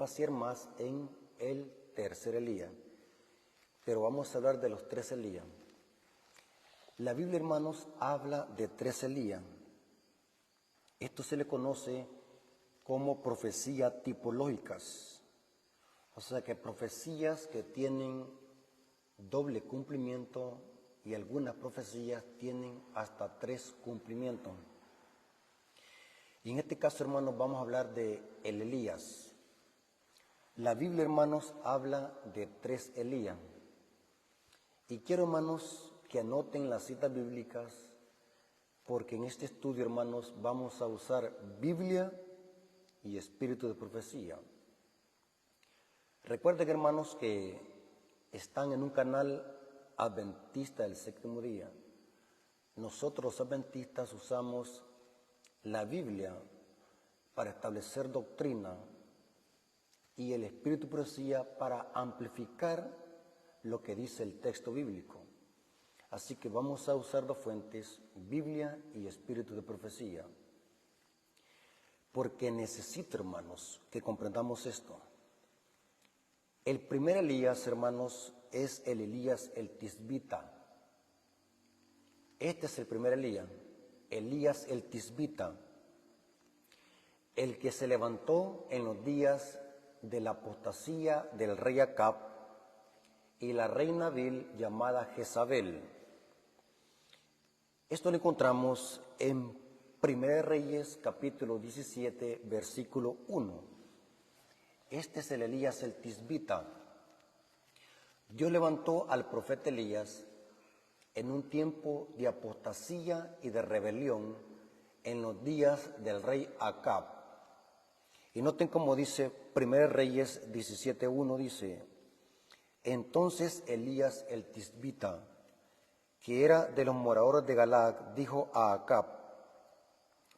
énfasis más en el tercer Elías, pero vamos a hablar de los tres Elías. La Biblia, hermanos, habla de tres Elías. Esto se le conoce como profecías tipológicas, o sea que profecías que tienen doble cumplimiento y algunas profecías tienen hasta tres cumplimientos. Y en este caso, hermanos, vamos a hablar de el Elías. La Biblia, hermanos, habla de tres Elías. Y quiero, hermanos, que anoten las citas bíblicas, porque en este estudio, hermanos, vamos a usar Biblia y espíritu de profecía. Recuerden, hermanos, que están en un canal adventista del séptimo día. Nosotros, los adventistas, usamos la Biblia para establecer doctrina y el espíritu de profecía para amplificar lo que dice el texto bíblico. Así que vamos a usar dos fuentes, Biblia y espíritu de profecía. Porque necesito, hermanos, que comprendamos esto. El primer Elías, hermanos, es el Elías el Tisbita. Este es el primer Elías, Elías el Tisbita, el que se levantó en los días de la apostasía del rey Acab y la reina vil llamada Jezabel. Esto lo encontramos en 1 Reyes capítulo 17, versículo 1. Este es el Elías el Tisbita. Dios levantó al profeta Elías en un tiempo de apostasía y de rebelión en los días del rey Acab. Y noten cómo dice 1 Reyes 17:1, dice: entonces Elías el Tisbita, que era de los moradores de Galaad, dijo a Acab: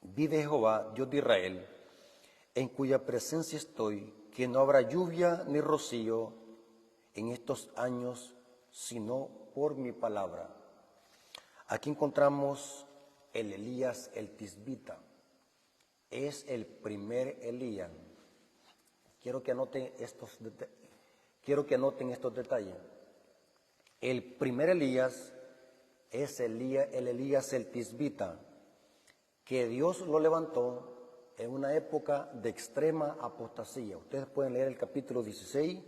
vive Jehová, Dios de Israel, en cuya presencia estoy, que no habrá lluvia ni rocío en estos años, sino por mi palabra. Aquí encontramos el Elías el Tisbita. Es el primer Elías. Quiero que anoten estos detalles. El primer Elías es el Elías el Tisbita, que Dios lo levantó en una época de extrema apostasía. Ustedes pueden leer el capítulo 16,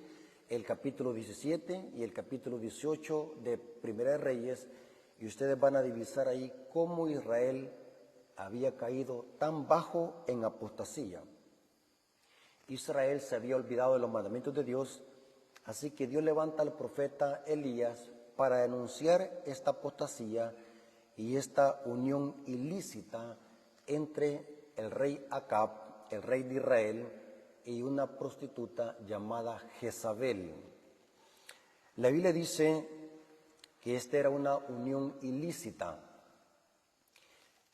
el capítulo 17 y el capítulo 18 de Primera de Reyes, y ustedes van a divisar ahí cómo Israel había caído tan bajo en apostasía. Israel se había olvidado de los mandamientos de Dios, así que Dios levanta al profeta Elías para denunciar esta apostasía y esta unión ilícita entre el rey Acab, el rey de Israel, y una prostituta llamada Jezabel. La Biblia dice que esta era una unión ilícita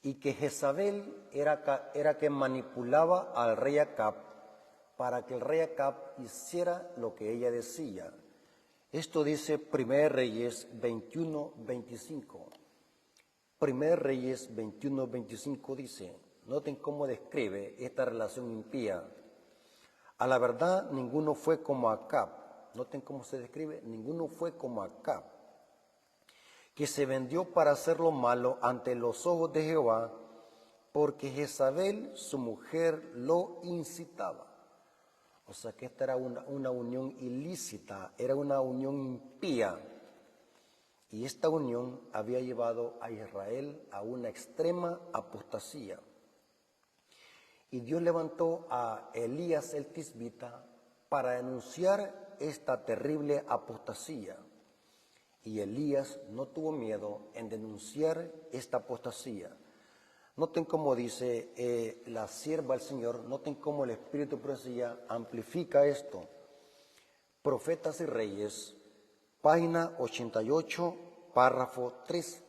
y que Jezabel era que manipulaba al rey Acab para que el rey Acab hiciera lo que ella decía. Esto dice 1 Reyes 21:25. 1 Reyes 21:25 dice, noten cómo describe esta relación impía. A la verdad, ninguno fue como Acab. Noten cómo se describe, ninguno fue como Acab, que se vendió para hacer lo malo ante los ojos de Jehová, porque Jezabel, su mujer, lo incitaba. O sea que esta era una unión ilícita, era una unión impía. Y esta unión había llevado a Israel a una extrema apostasía. Y Dios levantó a Elías el Tisbita para denunciar esta terrible apostasía. Y Elías no tuvo miedo en denunciar esta apostasía. Noten cómo dice la sierva del Señor, noten cómo el Espíritu de profecía amplifica esto. Profetas y Reyes, página 88, párrafo 3.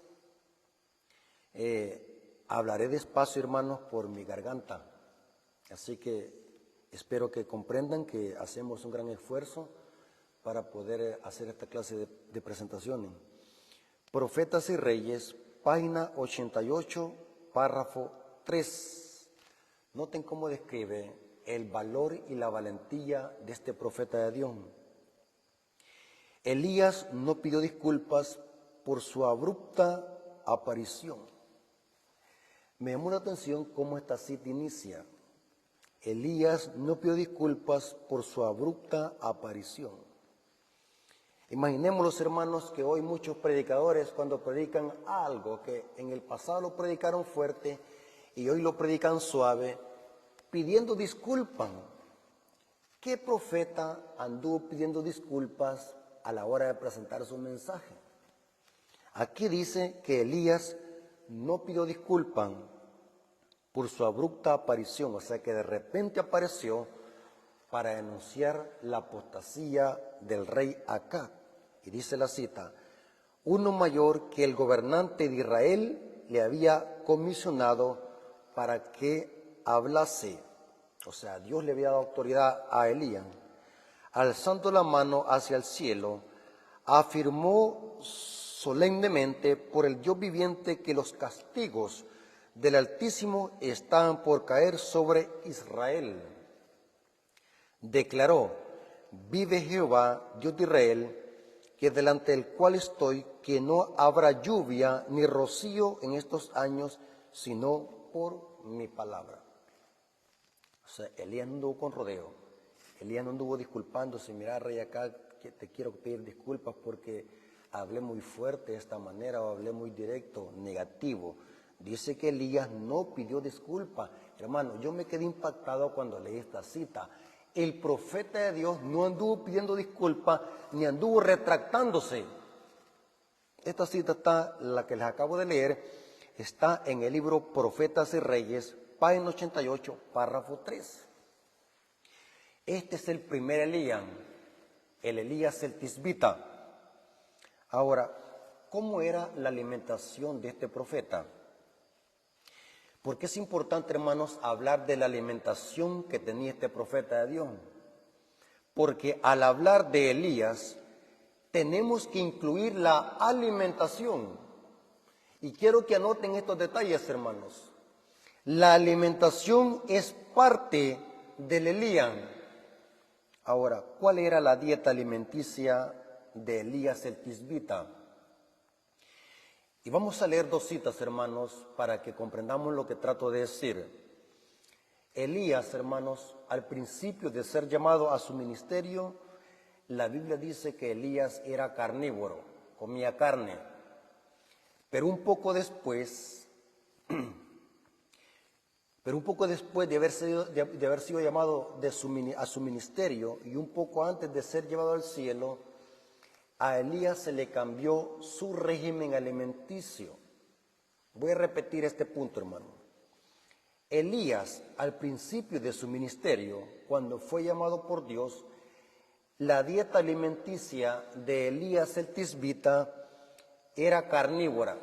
Hablaré despacio, hermanos, por mi garganta. Así que espero que comprendan que hacemos un gran esfuerzo para poder hacer esta clase de presentaciones. Profetas y Reyes, página 88, párrafo 3. Noten cómo describe el valor y la valentía de este profeta de Dios. Elías no pidió disculpas por su abrupta aparición. Me llamó la atención cómo esta cita inicia. Elías no pidió disculpas por su abrupta aparición. Imaginemos, hermanos, que hoy muchos predicadores, cuando predican algo que en el pasado lo predicaron fuerte y hoy lo predican suave, pidiendo disculpas. ¿Qué profeta anduvo pidiendo disculpas a la hora de presentar su mensaje? Aquí dice que Elías no pidió disculpas por su abrupta aparición, o sea que de repente apareció para denunciar la apostasía del rey Acab. Y dice la cita: uno mayor que el gobernante de Israel le había comisionado para que hablase. O sea, Dios le había dado autoridad a Elías. Alzando la mano hacia el cielo, afirmó solemnemente por el Dios viviente que los castigos del Altísimo estaban por caer sobre Israel. Declaró: vive Jehová, Dios de Israel, que delante del cual estoy, que no habrá lluvia ni rocío en estos años, sino por mi palabra. O sea, Elías no anduvo con rodeo. Elías no anduvo disculpándose: mira, rey, acá te quiero pedir disculpas porque hablé muy fuerte de esta manera o hablé muy directo, negativo. Dice que Elías no pidió disculpas. Hermano, yo me quedé impactado cuando leí esta cita. El profeta de Dios no anduvo pidiendo disculpas ni anduvo retractándose. Esta cita está, la que les acabo de leer, está en el libro Profetas y Reyes, página 88, párrafo 3. Este es el primer Elías, el Elías el Tisbita. Ahora, ¿cómo era la alimentación de este profeta? Porque es importante, hermanos, hablar de la alimentación que tenía este profeta de Dios. Porque al hablar de Elías, tenemos que incluir la alimentación. Y quiero que anoten estos detalles, hermanos. La alimentación es parte del Elías. Ahora, ¿cuál era la dieta alimenticia de Elías el Tisbita? Y vamos a leer dos citas, hermanos, para que comprendamos lo que trato de decir. Elías, hermanos, al principio de ser llamado a su ministerio, la Biblia dice que Elías era carnívoro, comía carne. Pero un poco después de haber sido llamado a su ministerio y un poco antes de ser llevado al cielo, a Elías se le cambió su régimen alimenticio. Voy a repetir este punto, hermano. Elías, al principio de su ministerio, cuando fue llamado por Dios, la dieta alimenticia de Elías el Tisbita era carnívora.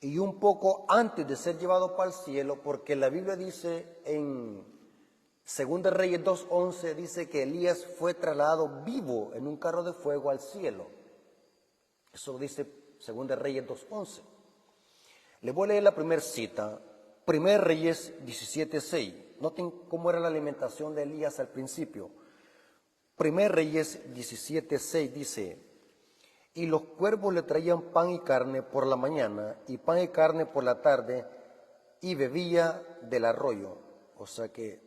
Y un poco antes de ser llevado para el cielo, porque la Biblia dice en 2 Reyes 2:11, dice que Elías fue trasladado vivo en un carro de fuego al cielo. Eso dice 2 Reyes 2:11. Le voy a leer la primera cita, 1 Reyes 17:6. Noten cómo era la alimentación de Elías al principio. 1 Reyes 17:6 dice: y los cuervos le traían pan y carne por la mañana y pan y carne por la tarde, y bebía del arroyo. O sea que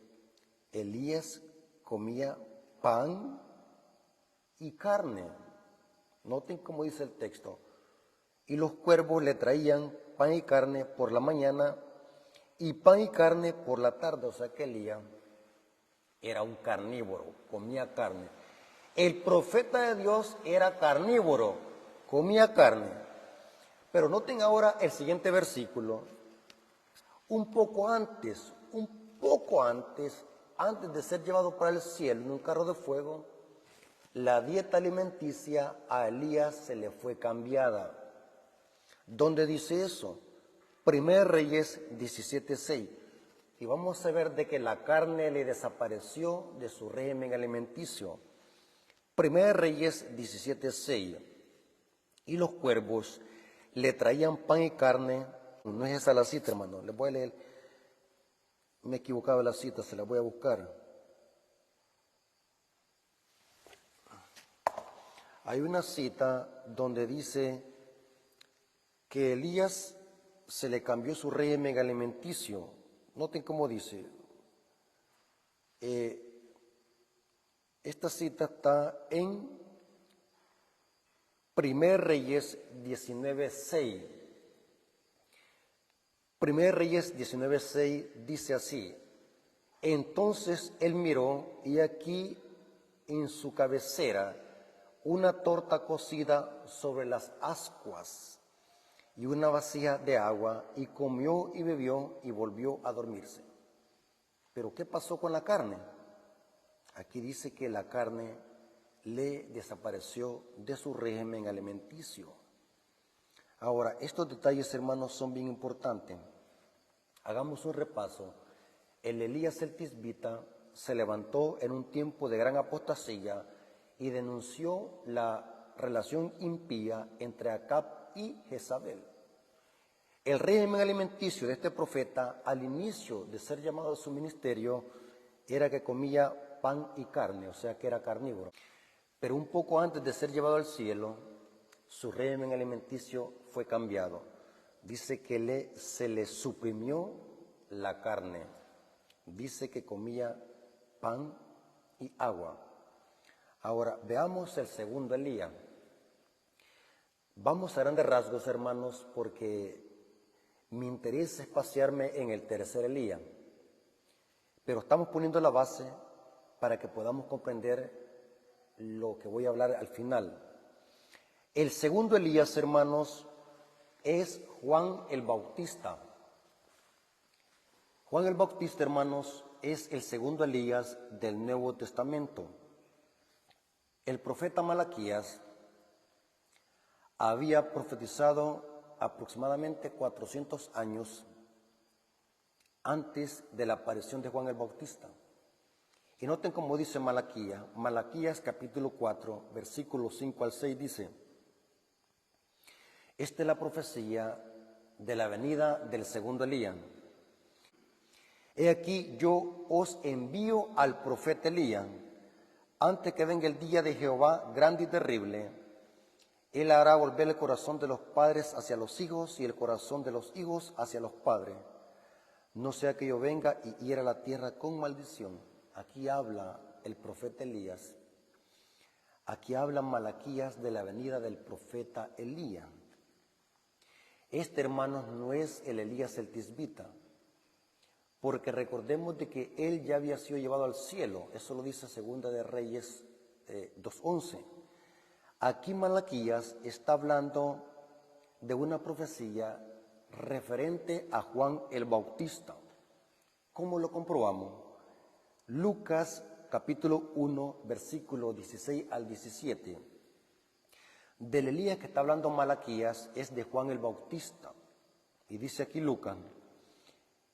Elías comía pan y carne. Noten cómo dice el texto. Y los cuervos le traían pan y carne por la mañana y pan y carne por la tarde. O sea que Elías era un carnívoro, comía carne. El profeta de Dios era carnívoro, comía carne. Pero noten ahora el siguiente versículo. Un poco antes de ser llevado para el cielo en un carro de fuego, la dieta alimenticia a Elías se le fue cambiada. ¿Dónde dice eso? 1 Reyes 17:6. Y vamos a ver de que la carne le desapareció de su régimen alimenticio. 1 Reyes 17:6. Y los cuervos le traían pan y carne. No es esa la cita, hermano. Les voy a leer. me he equivocado de la cita, se la voy a buscar. Hay una cita donde dice que Elías se le cambió su régimen alimenticio. Noten cómo dice. Esta cita está en 1 Reyes 19:6. 1 Reyes 19:6 dice así: entonces él miró y aquí en su cabecera una torta cocida sobre las ascuas y una vasija de agua, y comió y bebió y volvió a dormirse. Pero ¿qué pasó con la carne? Aquí dice que la carne le desapareció de su régimen alimenticio. Ahora, estos detalles, hermanos, son bien importantes. Hagamos un repaso. El Elías el Tisbita se levantó en un tiempo de gran apostasía y denunció la relación impía entre Acab y Jezabel. El régimen alimenticio de este profeta, al inicio de ser llamado a su ministerio, era que comía pan y carne, o sea que era carnívoro. Pero un poco antes de ser llevado al cielo, su régimen alimenticio fue cambiado. Dice que se le suprimió la carne. Dice que comía pan y agua. Ahora, veamos el segundo Elías. Vamos a grandes rasgos, hermanos, porque mi interés es pasearme en el tercer Elías. Pero estamos poniendo la base para que podamos comprender lo que voy a hablar al final. El segundo Elías, hermanos, es Juan el Bautista. Juan el Bautista, hermanos, es el segundo Elías del Nuevo Testamento. El profeta Malaquías había profetizado aproximadamente 400 años antes de la aparición de Juan el Bautista. Y noten cómo dice Malaquías capítulo 4, versículos 5 al 6 dice: esta es la profecía de la venida del segundo Elías. He aquí yo os envío al profeta Elías, antes que venga el día de Jehová grande y terrible. Él hará volver el corazón de los padres hacia los hijos y el corazón de los hijos hacia los padres. No sea que yo venga y hiera la tierra con maldición. Aquí habla el profeta Elías. Aquí habla Malaquías de la venida del profeta Elías. Este, hermanos, no es el Elías el Tisbita, porque recordemos de que él ya había sido llevado al cielo. Eso lo dice Segunda de Reyes 2:11. Aquí Malaquías está hablando de una profecía referente a Juan el Bautista. ¿Cómo lo comprobamos? Lucas capítulo 1, versículo 16 al 17. Del Elías que está hablando Malaquías es de Juan el Bautista. Y dice aquí Lucas: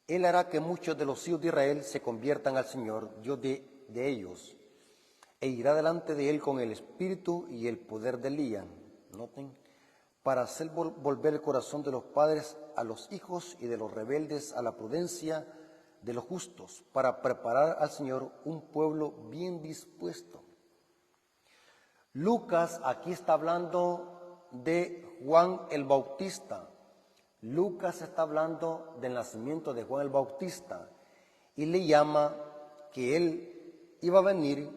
él hará que muchos de los hijos de Israel se conviertan al Señor, Dios de ellos, e irá delante de él con el espíritu y el poder de Elías. Noten, para hacer volver el corazón de los padres a los hijos y de los rebeldes a la prudencia de los justos, para preparar al Señor un pueblo bien dispuesto. Lucas aquí está hablando de Juan el Bautista. Lucas está hablando del nacimiento de Juan el Bautista y le llama que él iba a venir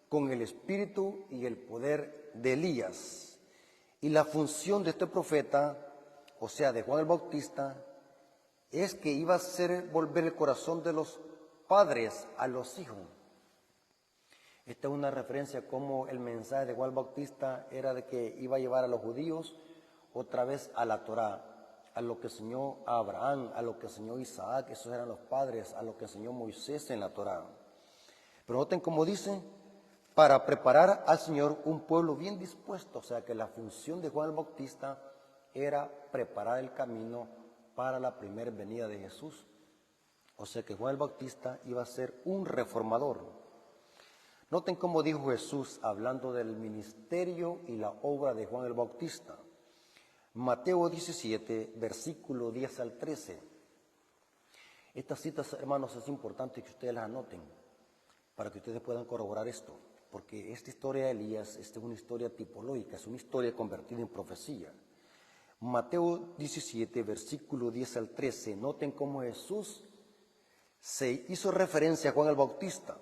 con el espíritu y el poder de Elías. Y la función de este profeta, o sea, de Juan el Bautista, es que iba a hacer volver el corazón de los padres a los hijos. Esta es una referencia a cómo el mensaje de Juan el Bautista era de que iba a llevar a los judíos otra vez a la Torá, a lo que enseñó a Abraham, a lo que enseñó Isaac, esos eran los padres, a lo que enseñó Moisés en la Torá. Pero noten cómo dice: para preparar al Señor un pueblo bien dispuesto. O sea que la función de Juan el Bautista era preparar el camino para la primera venida de Jesús. O sea que Juan el Bautista iba a ser un reformador. Noten cómo dijo Jesús hablando del ministerio y la obra de Juan el Bautista. Mateo 17, versículo 10 al 13. Estas citas, hermanos, es importante que ustedes las anoten para que ustedes puedan corroborar esto, porque esta historia de Elías es una historia tipológica, es una historia convertida en profecía. Mateo 17, versículo 10 al 13, noten cómo Jesús se hizo referencia a Juan el Bautista.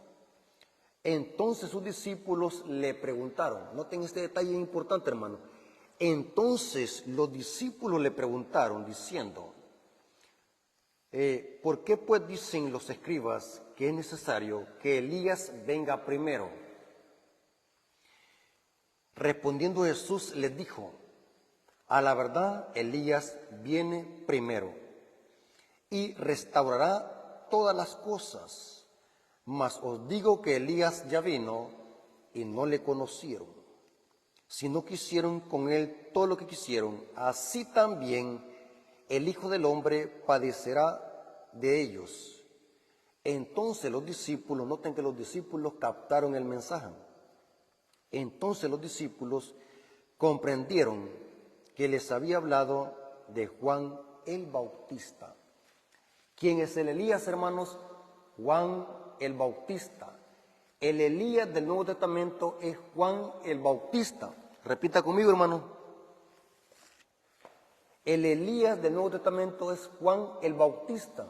Entonces sus discípulos le preguntaron, noten este detalle importante, hermano. Entonces los discípulos le preguntaron diciendo, ¿por qué pues dicen los escribas que es necesario que Elías venga primero? Respondiendo Jesús les dijo, a la verdad Elías viene primero y restaurará todas las cosas, mas os digo que Elías ya vino y no le conocieron, sino que hicieron con él todo lo que quisieron, así también el Hijo del Hombre padecerá de ellos. Entonces los discípulos, noten que los discípulos captaron el mensaje. Entonces los discípulos comprendieron que les había hablado de Juan el Bautista. ¿Quién es el Elías, hermanos? Juan el Bautista. El Elías del Nuevo Testamento es Juan el Bautista. Repita conmigo, hermano. El Elías del Nuevo Testamento es Juan el Bautista.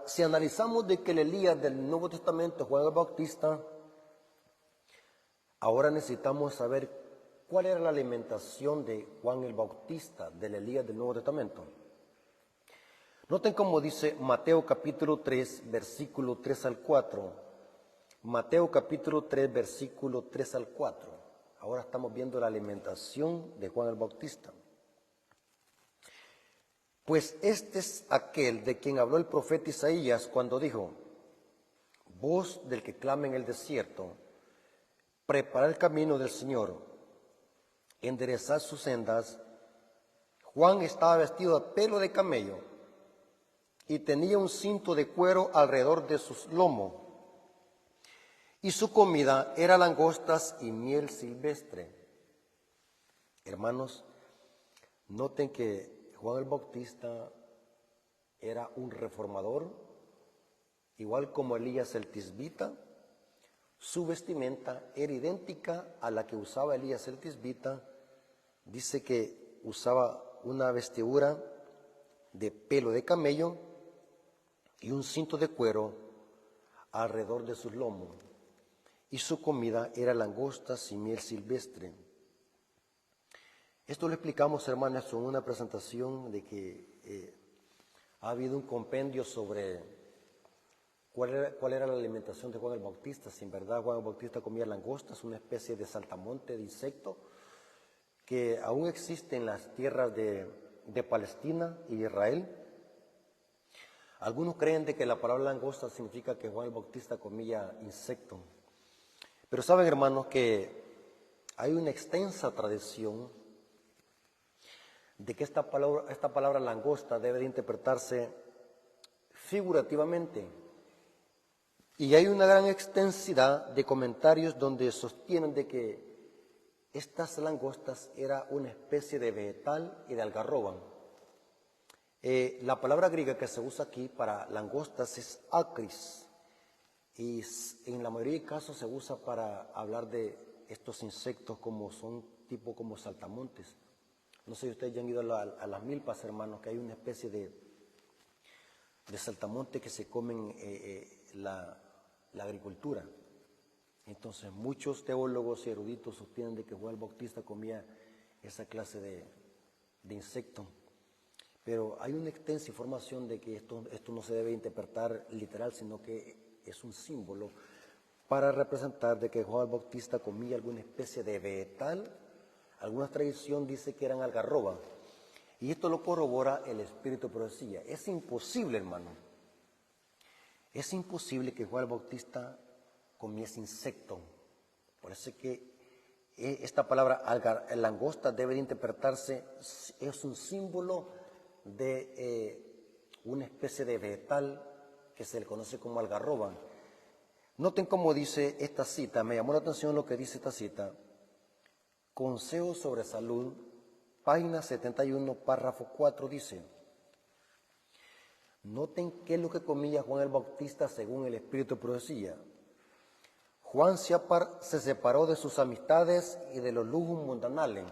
Si analizamos de que el Elías del Nuevo Testamento es Juan el Bautista, ahora necesitamos saber cuál era la alimentación de Juan el Bautista, del Elías del Nuevo Testamento. Noten cómo dice Mateo capítulo 3, versículo 3 al 4. Mateo capítulo 3, versículo 3 al 4. Ahora estamos viendo la alimentación de Juan el Bautista. Pues este es aquel de quien habló el profeta Isaías cuando dijo, voz del que clama en el desierto, preparad el camino del Señor, enderezad sus sendas. Juan estaba vestido de pelo de camello y tenía un cinto de cuero alrededor de sus lomos, y su comida era langostas y miel silvestre. Hermanos, noten que Juan el Bautista era un reformador, igual como Elías el Tisbita. Su vestimenta era idéntica a la que usaba Elías el Tisbita. Dice que usaba una vestidura de pelo de camello y un cinto de cuero alrededor de sus lomos. Y su comida era langostas y miel silvestre. Esto lo explicamos, hermanos, en una presentación de que ha habido un compendio sobre cuál era la alimentación de Juan el Bautista. Si en verdad Juan el Bautista comía langostas, una especie de saltamonte de insecto que aún existe en las tierras de Palestina y Israel. Algunos creen de que la palabra langosta significa que Juan el Bautista comía insecto. Pero saben, hermanos, que hay una extensa tradición de que esta palabra langosta debe de interpretarse figurativamente. Y hay una gran extensidad de comentarios donde sostienen de que estas langostas era una especie de vegetal y de algarroba. La palabra griega que se usa aquí para langostas es acris, y en la mayoría de casos se usa para hablar de estos insectos como son tipo como saltamontes. No sé si ustedes ya han ido a las milpas, hermanos, que hay una especie de saltamonte que se comen la agricultura. Entonces muchos teólogos y eruditos sostienen de que Juan el Bautista comía esa clase de insecto. Pero hay una extensa información de que esto no se debe interpretar literal, sino que es un símbolo para representar de que Juan el Bautista comía alguna especie de vegetal. Alguna tradición dice que eran algarroba. Y esto lo corrobora el espíritu de profecía. Es imposible, hermano. Es imposible que Juan el Bautista comiese insecto. Por eso es que esta palabra langosta debe de interpretarse, es un símbolo de una especie de vegetal que se le conoce como algarroba. Noten cómo dice esta cita, me llamó la atención lo que dice esta cita. Consejo sobre salud, página 71, párrafo 4 dice, Noten qué es lo que comía Juan el Bautista según el Espíritu de profecía. Juan se separó de sus amistades y de los lujos mundanales.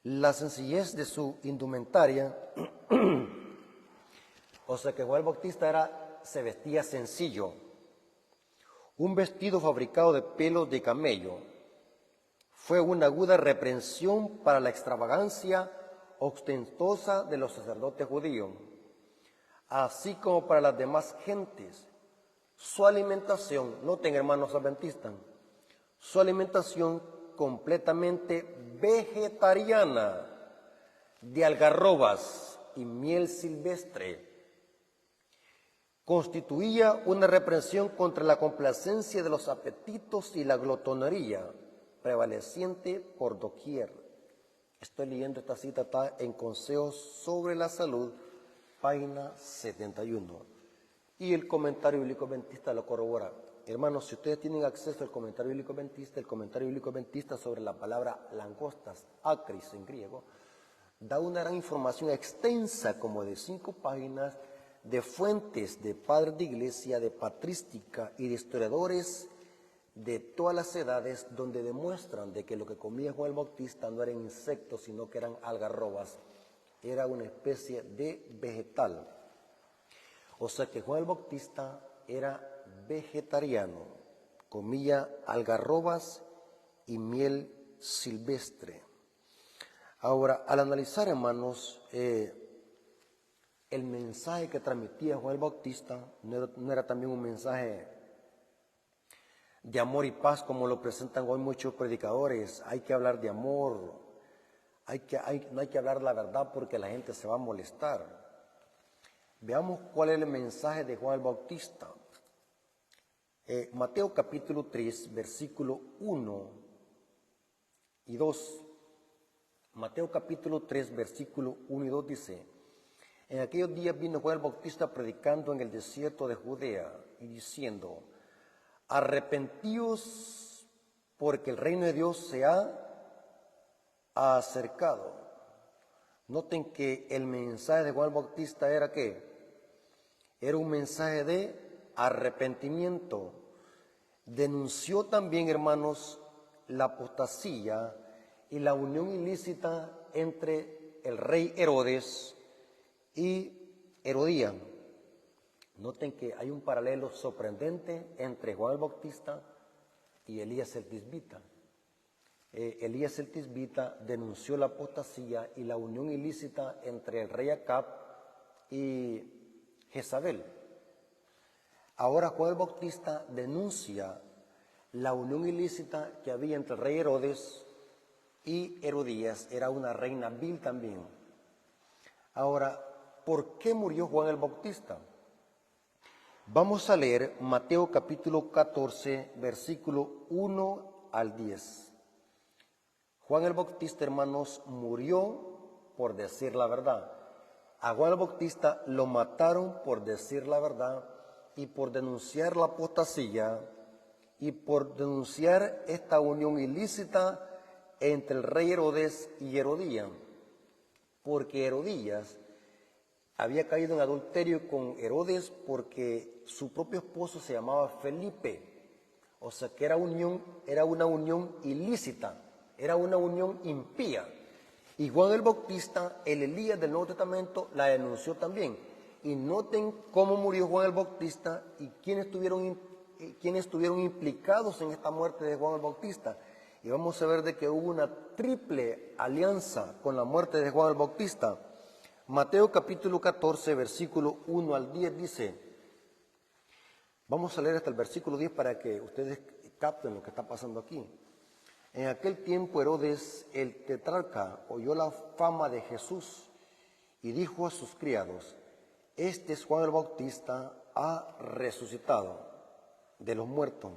La sencillez de su indumentaria, o sea que Juan el Bautista se vestía sencillo. Un vestido fabricado de pelos de camello fue una aguda reprensión para la extravagancia ostentosa de los sacerdotes judíos, así como para las demás gentes. Su alimentación, noten hermanos adventistas, su alimentación completamente vegetariana, de algarrobas y miel silvestre, constituía una reprensión contra la complacencia de los apetitos y la glotonería prevaleciente por doquier. Estoy leyendo esta cita, está en Consejos sobre la Salud, página 71. Y el comentario bíblico adventista lo corrobora. Hermanos, si ustedes tienen acceso al comentario bíblico adventista, el comentario bíblico adventista sobre la palabra langostas, acris en griego, da una gran información extensa, como de 5 páginas, de fuentes de padres de iglesia, de patrística y de historiadores de todas las edades, donde demuestran de que lo que comía Juan el Bautista no eran insectos, sino que eran algarrobas, era una especie de vegetal. O sea que Juan el Bautista era vegetariano, comía algarrobas y miel silvestre. Ahora, al analizar, hermanos, el mensaje que transmitía Juan el Bautista no era también un mensaje de amor y paz como lo presentan hoy muchos predicadores. Hay que hablar de amor, no hay que hablar la verdad porque la gente se va a molestar. Veamos cuál es el mensaje de Juan el Bautista. Mateo capítulo 3, versículo 1 y 2. Mateo capítulo 3, versículo 1 y 2 dice: En aquellos días vino Juan el Bautista predicando en el desierto de Judea y diciendo: Arrepentíos, porque el reino de Dios se ha acercado. Noten que el mensaje de Juan el Bautista era ¿qué? Era un mensaje de arrepentimiento. Denunció también, hermanos, la apostasía y la unión ilícita entre el rey Herodes y Herodías. Noten que hay un paralelo sorprendente entre Juan el Bautista y Elías el Tisbita. Elías el Tisbita denunció la apostasía y la unión ilícita entre el rey Acab y Jezabel. Ahora Juan el Bautista denuncia la unión ilícita que había entre el rey Herodes y Herodías, era una reina vil también. Ahora, ¿por qué murió Juan el Bautista? Vamos a leer Mateo capítulo 14, versículo 1 al 10. Juan el Bautista, hermanos, murió por decir la verdad. A Juan el Bautista lo mataron por decir la verdad y por denunciar la apostasía y por denunciar esta unión ilícita entre el rey Herodes y Herodías, porque Herodías había caído en adulterio con Herodes porque su propio esposo se llamaba Felipe, o sea que era una unión ilícita, era una unión impía. Y Juan el Bautista, el Elías del Nuevo Testamento, la denunció también. Y noten cómo murió Juan el Bautista y quiénes estuvieron implicados en esta muerte de Juan el Bautista. Y vamos a ver de que hubo una triple alianza con la muerte de Juan el Bautista. Mateo capítulo 14, versículo 1 al 10 dice, vamos a leer hasta el versículo 10 para que ustedes capten lo que está pasando aquí. En aquel tiempo Herodes el tetrarca oyó la fama de Jesús y dijo a sus criados: Este es Juan el Bautista, ha resucitado de los muertos.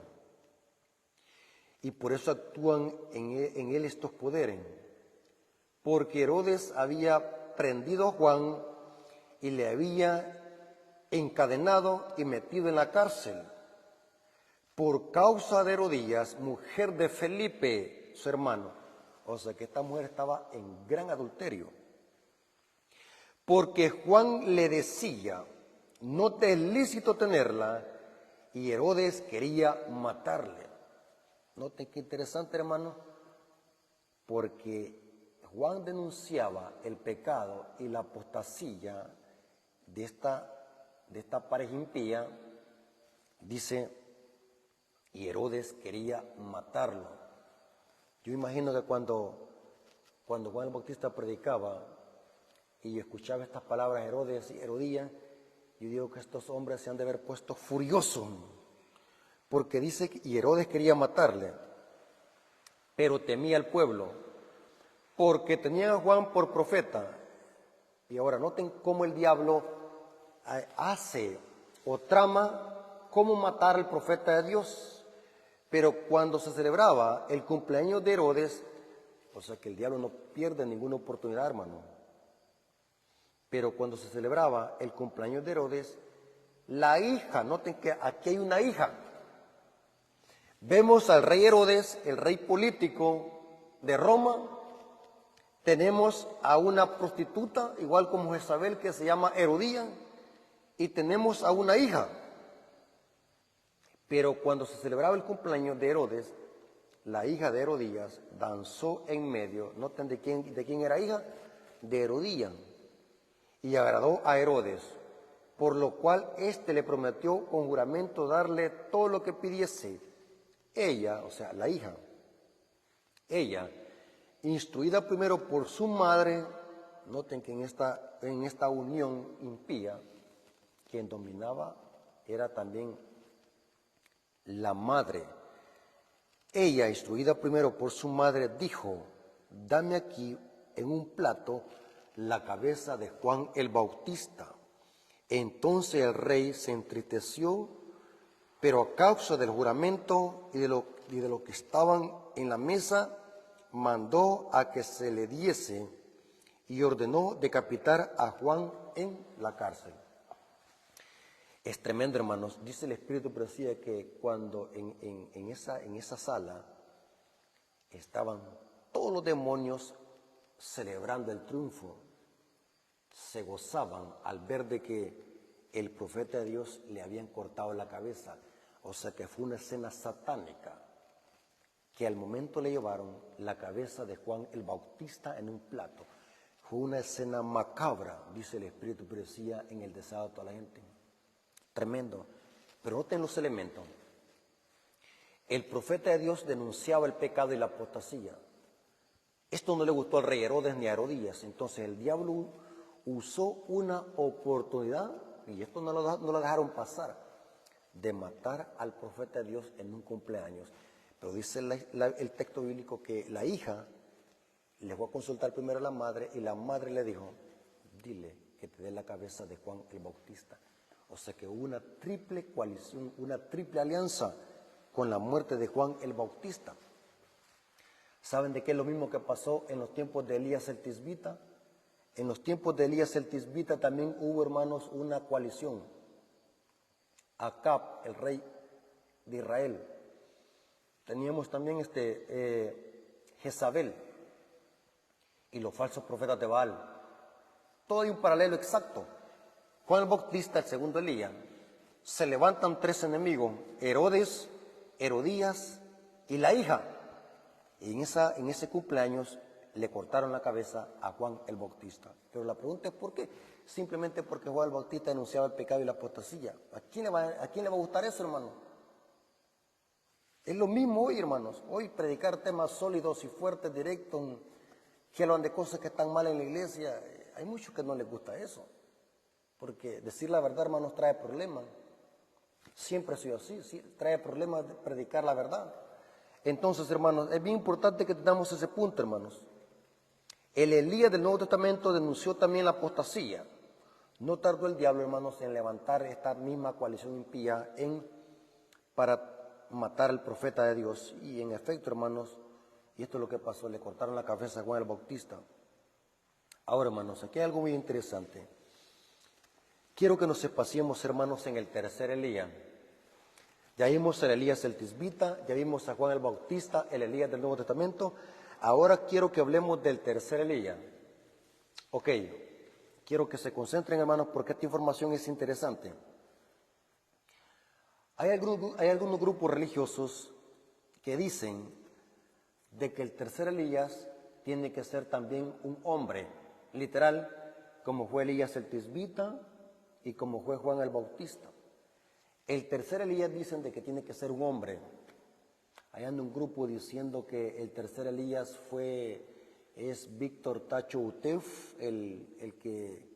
Y por eso actúan en él estos poderes. Porque Herodes había prendido a Juan y le había encadenado y metido en la cárcel por causa de Herodías, mujer de Felipe, su hermano. O sea que esta mujer estaba en gran adulterio. porque Juan le decía, no te es lícito tenerla, y Herodes quería matarle. Noten qué interesante, hermano, porque Juan denunciaba el pecado y la apostasía de esta pareja impía, dice, y Herodes quería matarlo. Yo imagino que cuando Juan el Bautista predicaba y escuchaba estas palabras Herodes y Herodías, yo digo que estos hombres se han de haber puesto furiosos, porque dice que y Herodes quería matarle, pero temía al pueblo, porque tenían a Juan por profeta. Y ahora noten cómo el diablo hace o trama cómo matar al profeta de Dios. Pero cuando se celebraba el cumpleaños de Herodes, o sea que el diablo no pierde ninguna oportunidad, hermano. Pero cuando se celebraba el cumpleaños de Herodes, la hija, noten que aquí hay una hija. Vemos al rey Herodes, el rey político de Roma. Tenemos a una prostituta, igual como Jezabel, que se llama Herodía, y tenemos a una hija. Pero cuando se celebraba el cumpleaños de Herodes, la hija de Herodías danzó en medio. ¿Noten de quién era hija? De Herodía. Y agradó a Herodes, por lo cual éste le prometió con juramento darle todo lo que pidiese. Ella, o sea, la hija, ella, instruida primero por su madre, noten que en esta unión impía, quien dominaba era también la madre. Ella, instruida primero por su madre, dijo, dame aquí en un plato la cabeza de Juan el Bautista. Entonces el rey se entristeció, pero a causa del juramento y de lo que estaban en la mesa, mandó a que se le diese y ordenó decapitar a Juan en la cárcel. Es tremendo, hermanos. Dice el Espíritu Profecía que cuando en esa sala estaban todos los demonios celebrando el triunfo, se gozaban al ver de que el profeta de Dios le habían cortado la cabeza. O sea que fue una escena satánica, que al momento le llevaron la cabeza de Juan el Bautista en un plato. Fue una escena macabra, dice el Espíritu Profecía, en el deseo de toda la gente. Tremendo. Pero noten los elementos. El profeta de Dios denunciaba el pecado y la apostasía. Esto no le gustó al rey Herodes ni a Herodías. Entonces el diablo usó una oportunidad, y esto no lo dejaron pasar, de matar al profeta de Dios en un cumpleaños. Pero dice el texto bíblico que la hija le fue a consultar primero a la madre, y la madre le dijo, dile que te dé la cabeza de Juan el Bautista. O sea que hubo una triple coalición, una triple alianza con la muerte de Juan el Bautista. ¿Saben de qué es lo mismo que pasó en los tiempos de Elías el Tisbita? En los tiempos de Elías el Tisbita también hubo, hermanos, una coalición. Acab, el rey de Israel. Teníamos también Jezabel y los falsos profetas de Baal. Todo hay un paralelo exacto. Juan el Bautista, el segundo Elías, se levantan tres enemigos, Herodes, Herodías y la hija. Y en ese cumpleaños le cortaron la cabeza a Juan el Bautista. Pero la pregunta es ¿por qué? Simplemente porque Juan el Bautista denunciaba el pecado y la apostasía. ¿A quién le va a gustar eso, hermano? Es lo mismo hoy, hermanos. Hoy predicar temas sólidos y fuertes, directos, que hablan de cosas que están mal en la iglesia. Hay muchos que no les gusta eso. Porque decir la verdad, hermanos, trae problemas. Siempre ha sido así, sí, trae problemas de predicar la verdad. Entonces, hermanos, es bien importante que tengamos ese punto, hermanos. El Elías del Nuevo Testamento denunció también la apostasía. No tardó el diablo, hermanos, en levantar esta misma coalición impía para matar al profeta de Dios. Y en efecto, hermanos, y esto es lo que pasó, le cortaron la cabeza a Juan el Bautista. Ahora, hermanos, aquí hay algo muy interesante. Quiero que nos espaciemos, hermanos, en el tercer Elías. Ya vimos el Elías el Tisbita, ya vimos a Juan el Bautista, el Elías del Nuevo Testamento. Ahora quiero que hablemos del tercer Elías. Ok, quiero que se concentren, hermanos, porque esta información es interesante. Hay algunos grupos religiosos que dicen de que el tercer Elías tiene que ser también un hombre, literal, como fue Elías el Tisbita y como fue Juan el Bautista. El tercer Elías dicen de que tiene que ser un hombre. Hay anda un grupo diciendo que el tercer Elías es Víctor Tacho Utef, el que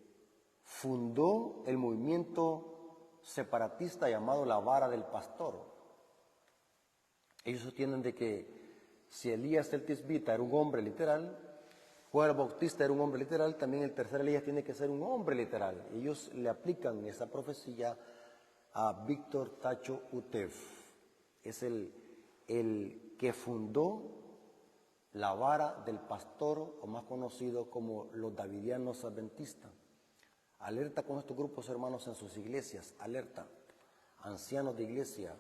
fundó el movimiento separatista llamado la Vara del Pastor. Ellos sostienen de que si Elías el Tisbita era un hombre literal, Juan el Bautista era un hombre literal, también el tercer Elías tiene que ser un hombre literal. Ellos le aplican esa profecía a Víctor Tacho Utef. Es el que fundó la Vara del Pastor, o más conocido como los Davidianos Adventistas. Alerta con estos grupos, hermanos, en sus iglesias, alerta. Ancianos de iglesia,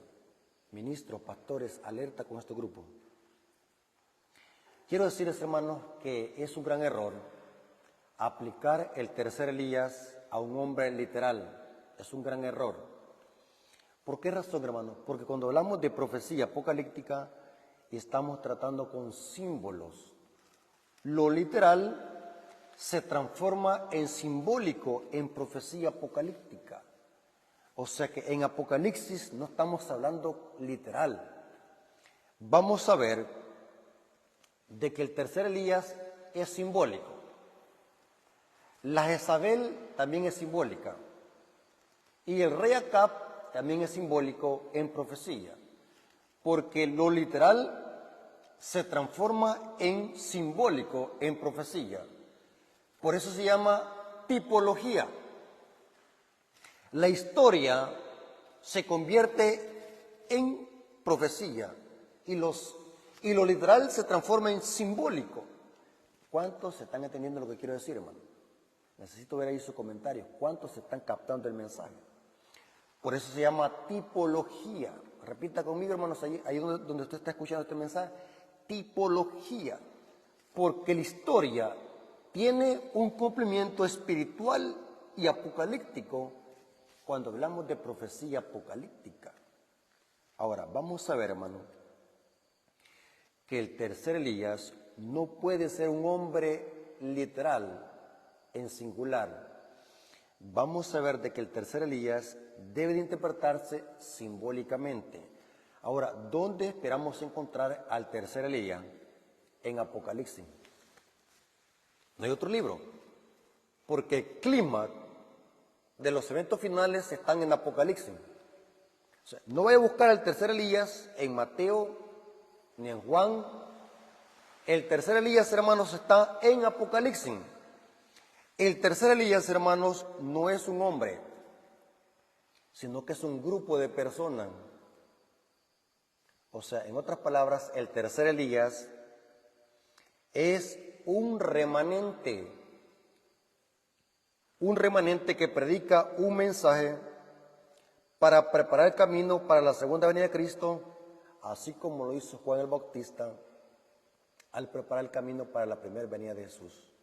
ministros, pastores, alerta con estos grupos. Quiero decirles, hermanos, que es un gran error aplicar el tercer Elías a un hombre literal. Es un gran error. ¿Por qué razón, hermanos? Porque cuando hablamos de profecía apocalíptica, estamos tratando con símbolos. Lo literal se transforma en simbólico en profecía apocalíptica. O sea que en Apocalipsis no estamos hablando literal. Vamos a ver de que el tercer Elías es simbólico. La Jezabel también es simbólica. Y el rey Acab también es simbólico en profecía. Porque lo literal se transforma en simbólico en profecía. Por eso se llama tipología. La historia se convierte en profecía y lo literal se transforma en simbólico. ¿Cuántos se están entendiendo lo que quiero decir, hermano? Necesito ver ahí sus comentarios. ¿Cuántos se están captando el mensaje? Por eso se llama tipología. Repita conmigo, hermanos, ahí donde usted está escuchando este mensaje. Tipología. Porque la historia tiene un cumplimiento espiritual y apocalíptico cuando hablamos de profecía apocalíptica. Ahora, vamos a ver, hermano, que el tercer Elías no puede ser un hombre literal en singular. Vamos a ver de que el tercer Elías debe de interpretarse simbólicamente. Ahora, ¿dónde esperamos encontrar al tercer Elías? En Apocalipsis. No hay otro libro, porque el clima de los eventos finales están en Apocalipsis. O sea, no voy a buscar al tercer Elías en Mateo ni en Juan. El tercer Elías, hermanos, está en Apocalipsis. El tercer Elías, hermanos, no es un hombre, sino que es un grupo de personas. O sea, en otras palabras, el tercer Elías es un remanente que predica un mensaje para preparar el camino para la segunda venida de Cristo, así como lo hizo Juan el Bautista al preparar el camino para la primera venida de Jesús.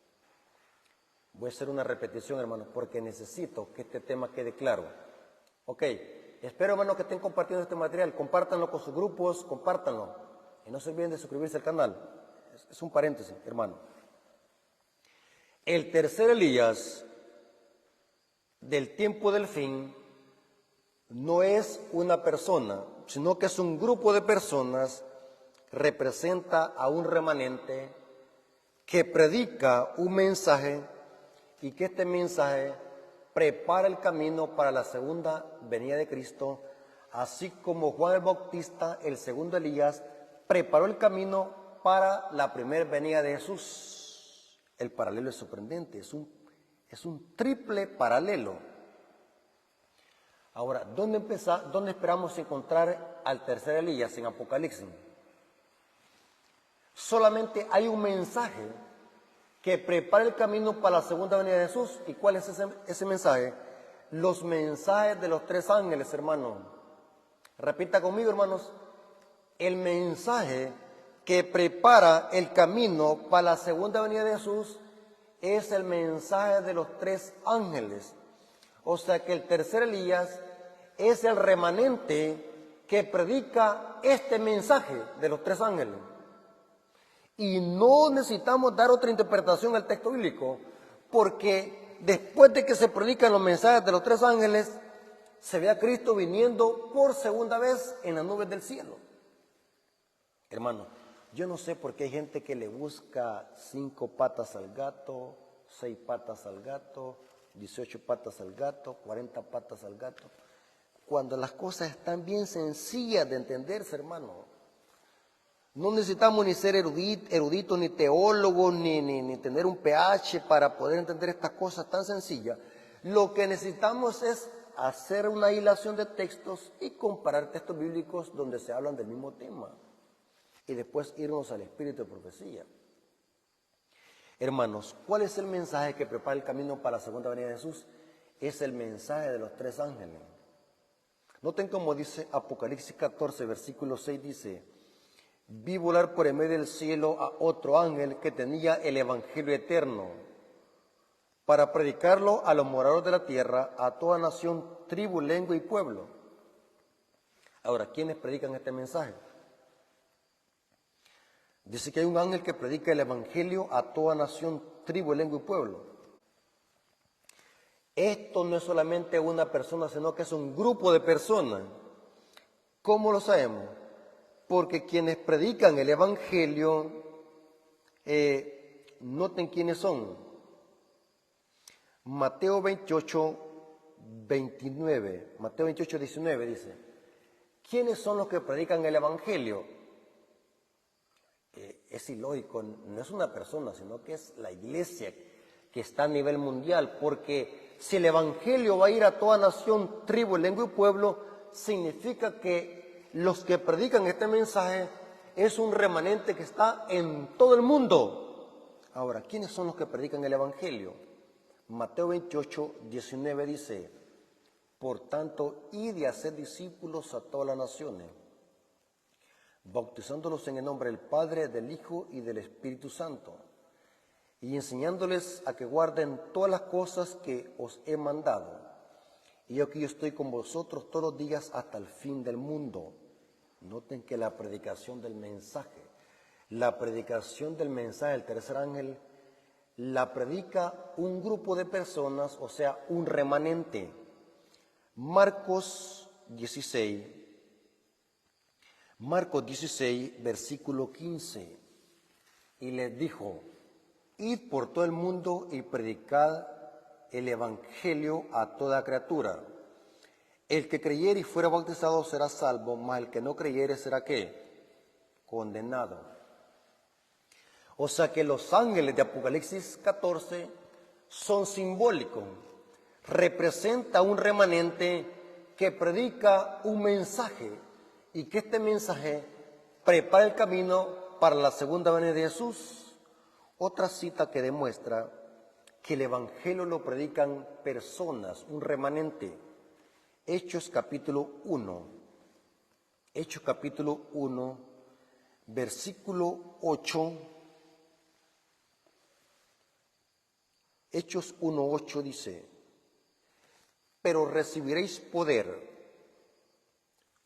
Voy a hacer una repetición, hermanos, porque necesito que este tema quede claro. Ok, espero, hermanos, que estén compartiendo este material. Compártanlo con sus grupos, compártanlo. Y no se olviden de suscribirse al canal. Es un paréntesis, hermano. El tercer Elías del tiempo del fin no es una persona, sino que es un grupo de personas, representa a un remanente que predica un mensaje y que este mensaje prepara el camino para la segunda venida de Cristo, así como Juan el Bautista, el segundo Elías, preparó el camino para la primera venida de Jesús. El paralelo es sorprendente, es un triple paralelo. Ahora, ¿dónde esperamos encontrar al tercer Elías en Apocalipsis? Solamente hay un mensaje que prepara el camino para la segunda venida de Jesús. ¿Y cuál es ese mensaje? Los mensajes de los tres ángeles, hermanos. Repita conmigo, hermanos. El mensaje que prepara el camino para la segunda venida de Jesús es el mensaje de los tres ángeles. O sea que el tercer Elías es el remanente que predica este mensaje de los tres ángeles. Y no necesitamos dar otra interpretación al texto bíblico, porque después de que se predican los mensajes de los tres ángeles, se ve a Cristo viniendo por segunda vez en las nubes del cielo. Hermano, yo no sé por qué hay gente que le busca 5 patas al gato, 6 patas al gato, 18 patas al gato, 40 patas al gato, cuando las cosas están bien sencillas de entenderse, hermano. No necesitamos ni ser eruditos, ni teólogos, ni tener un PH para poder entender estas cosas tan sencillas. Lo que necesitamos es hacer una hilación de textos y comparar textos bíblicos donde se hablan del mismo tema. Y después irnos al espíritu de profecía. Hermanos, ¿cuál es el mensaje que prepara el camino para la segunda venida de Jesús? Es el mensaje de los tres ángeles. Noten cómo dice Apocalipsis 14, versículo 6, dice: vi volar por en medio del cielo a otro ángel que tenía el evangelio eterno, para predicarlo a los moradores de la tierra, a toda nación, tribu, lengua y pueblo. Ahora, ¿quiénes predican este mensaje? Dice que hay un ángel que predica el evangelio a toda nación, tribu, lengua y pueblo. Esto no es solamente una persona, sino que es un grupo de personas. ¿Cómo lo sabemos? Porque quienes predican el evangelio, noten quiénes son. Mateo 28, 29, Mateo 28, 19 dice: ¿quiénes son los que predican el evangelio? Es ilógico, no es una persona, sino que es la iglesia que está a nivel mundial, porque si el evangelio va a ir a toda nación, tribu, lengua y pueblo, significa que los que predican este mensaje es un remanente que está en todo el mundo. Ahora, ¿quiénes son los que predican el evangelio? Mateo 28, 19 dice: por tanto, id y haced discípulos a todas las naciones, bautizándolos en el nombre del Padre, del Hijo y del Espíritu Santo, y enseñándoles a que guarden todas las cosas que os he mandado. Y aquí yo estoy con vosotros todos los días hasta el fin del mundo. Noten que la predicación del mensaje del tercer ángel, la predica un grupo de personas, o sea, un remanente. Marcos 16, versículo 15. Y les dijo: id por todo el mundo y predicad el evangelio a toda criatura. El que creyere y fuera bautizado será salvo, mas el que no creyere será ¿qué? Condenado. O sea que los ángeles de Apocalipsis 14 son simbólicos. Representa un remanente que predica un mensaje y que este mensaje prepara el camino para la segunda venida de Jesús. Otra cita que demuestra que el evangelio lo predican personas, un remanente. Hechos capítulo 1, versículo 8. Hechos 1:8 dice: pero recibiréis poder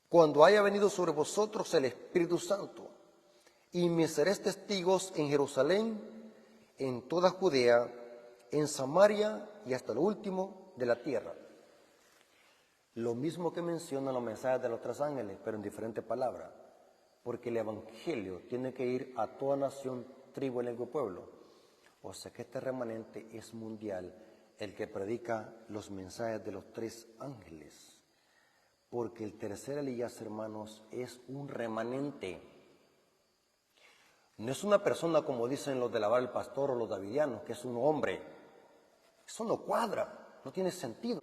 cuando haya venido sobre vosotros el Espíritu Santo, y me seréis testigos en Jerusalén, en toda Judea, en Samaria y hasta lo último de la tierra. Lo mismo que mencionan los mensajes de los tres ángeles, pero en diferentes palabras, porque el evangelio tiene que ir a toda nación, tribu, lengua y pueblo. O sea que este remanente es mundial, el que predica los mensajes de los tres ángeles. Porque el tercer Elías, hermanos, es un remanente. No es una persona como dicen los de la vara del pastor o los davidianos, que es un hombre. Eso no cuadra, no tiene sentido.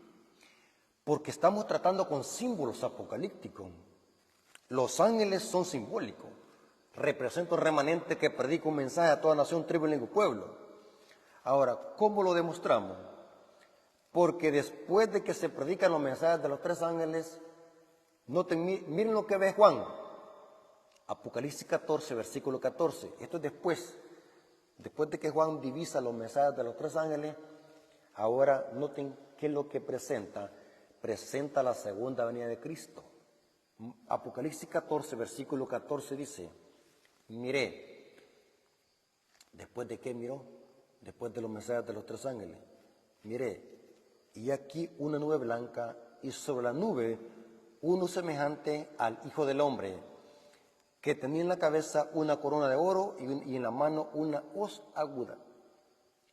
Porque estamos tratando con símbolos apocalípticos. Los ángeles son simbólicos. Representa un remanente que predica un mensaje a toda nación, tribu, lengua y pueblo. Ahora, ¿cómo lo demostramos? Porque después de que se predican los mensajes de los tres ángeles, noten, miren lo que ve Juan. Apocalipsis 14, versículo 14. Esto es después Después de que Juan divisa los mensajes de los tres ángeles, ahora noten qué es lo que presenta. Presenta la segunda venida de Cristo. Apocalipsis 14, versículo 14 dice, miré. ¿Después de qué miró? Después de los mensajes de los tres ángeles. Miré, y aquí una nube blanca, y sobre la nube uno semejante al Hijo del Hombre, que tenía en la cabeza una corona de oro y en la mano una hoz aguda.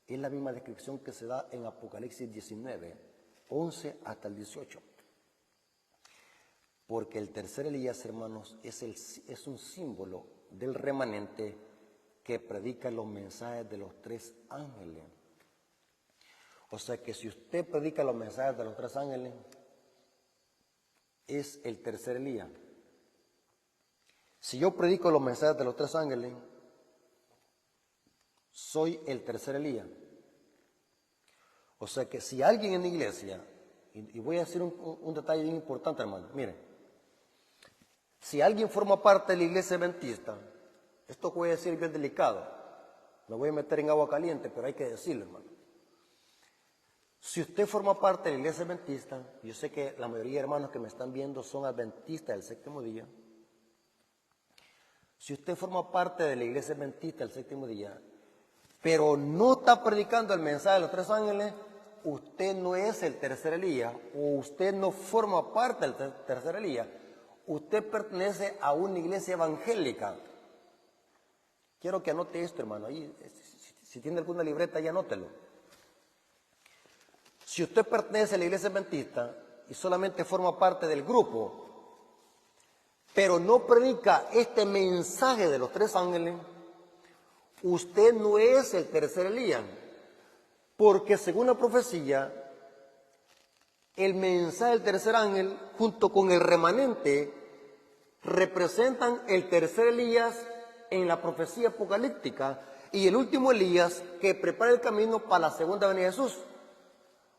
Es la misma descripción que se da en Apocalipsis 19, 11 hasta el 18. Porque el tercer Elías, hermanos, es un símbolo del remanente que predica los mensajes de los tres ángeles. O sea que si usted predica los mensajes de los tres ángeles, es el tercer Elías. Si yo predico los mensajes de los tres ángeles, soy el tercer Elías. O sea que si alguien en la iglesia, y voy a decir un detalle bien importante, hermano, mire, si alguien forma parte de la iglesia adventista, esto voy a decir bien delicado, me voy a meter en agua caliente, pero hay que decirlo, hermano. Si usted forma parte de la iglesia adventista, yo sé que la mayoría de hermanos que me están viendo son adventistas del séptimo día. Si usted forma parte de la iglesia adventista del séptimo día, pero no está predicando el mensaje de los tres ángeles, usted no es el tercer Elías, o usted no forma parte del tercer Elías, usted pertenece a una iglesia evangélica. Quiero que anote esto, hermano, ahí, si tiene alguna libreta, ya anótelo. Si usted pertenece a la iglesia adventista y solamente forma parte del grupo, pero no predica este mensaje de los tres ángeles, usted no es el tercer Elías, porque según la profecía, el mensaje del tercer ángel junto con el remanente representan el tercer Elías en la profecía apocalíptica y el último Elías que prepara el camino para la segunda venida de Jesús.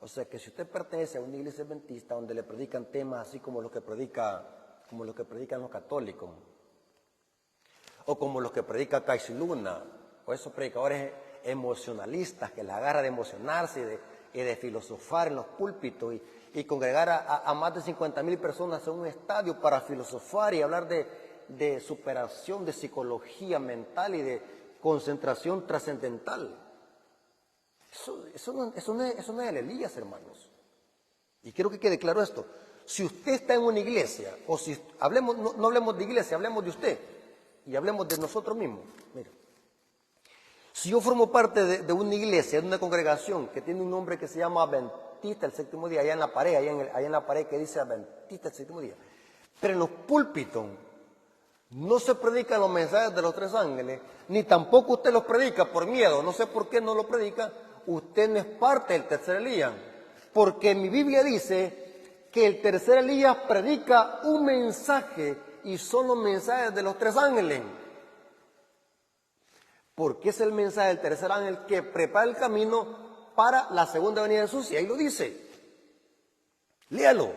O sea que si usted pertenece a una iglesia adventista donde le predican temas así como los que predican los católicos, o como los que predica Caiz Luna, o esos predicadores emocionalistas que les agarra de emocionarse y de filosofar en los púlpitos y congregar a más de 50,000 personas en un estadio para filosofar y hablar de superación, de psicología mental y de concentración trascendental. Eso no es el Elías, hermanos. Y quiero que quede claro esto. Si usted está en una iglesia, o si hablemos, no hablemos de iglesia, hablemos de usted y hablemos de nosotros mismos. Mira, si yo formo parte de una iglesia, de una congregación que tiene un nombre que se llama Adventista el séptimo día, allá en la pared, allá en la pared que dice Adventista el séptimo día, pero en los púlpitos no se predican los mensajes de los tres ángeles, ni tampoco usted los predica por miedo, no sé por qué no lo predica, usted no es parte del tercer Elías, porque mi Biblia dice que el tercer Elías predica un mensaje y son los mensajes de los tres ángeles. Porque es el mensaje del tercer ángel que prepara el camino para la segunda venida de Jesús. Y ahí lo dice. Léalo.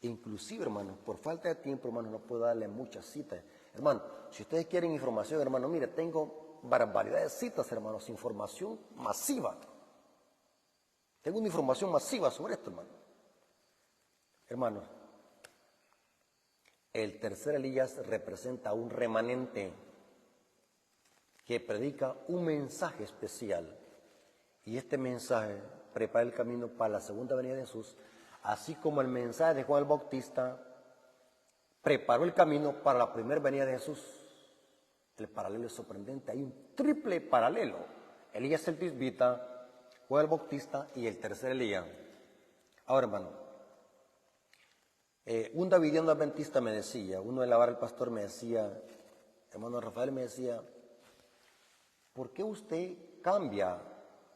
Inclusive, hermano, por falta de tiempo, hermano, no puedo darle muchas citas. Hermano, si ustedes quieren información, hermano, mire, tengo barbaridad de citas, hermanos, información masiva. Tengo una información masiva sobre esto, hermano. Hermano, el tercer Elías representa un remanente que predica un mensaje especial. Y este mensaje prepara el camino para la segunda venida de Jesús, así como el mensaje de Juan el Bautista preparó el camino para la primera venida de Jesús. El paralelo es sorprendente, hay un triple paralelo. Elías el Tisbita, Juan el Bautista y el tercer Elías. Ahora, hermano, un davidiano adventista me decía, uno de la vara del pastor me decía, hermano Rafael me decía, ¿por qué usted cambia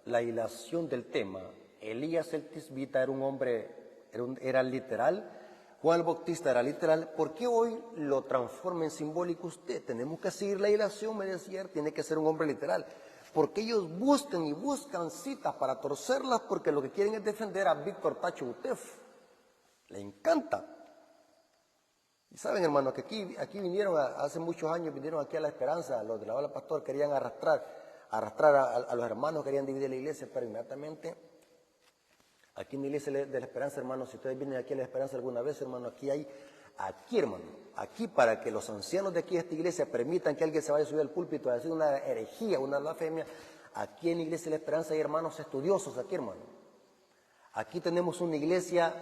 la hilación del tema? Elías el Tisbita era un hombre, era literal, Juan el Bautista era literal, ¿por qué hoy lo transforma en simbólico usted? Tenemos que seguir la hilación, me decía, tiene que ser un hombre literal. Porque ellos buscan y buscan citas para torcerlas porque lo que quieren es defender a Víctor Tacho Butef. Le encanta. Y saben, hermanos, que aquí vinieron, hace muchos años vinieron aquí a La Esperanza, los de la Bala Pastor querían arrastrar a los hermanos, querían dividir la iglesia, pero inmediatamente, aquí en la iglesia de La Esperanza, hermanos, si ustedes vienen aquí a La Esperanza alguna vez, hermano, hermano, aquí para que los ancianos de aquí de esta iglesia permitan que alguien se vaya a subir al púlpito a decir una herejía, una blasfemia, aquí en la iglesia de La Esperanza hay hermanos estudiosos aquí, hermano. Aquí tenemos una iglesia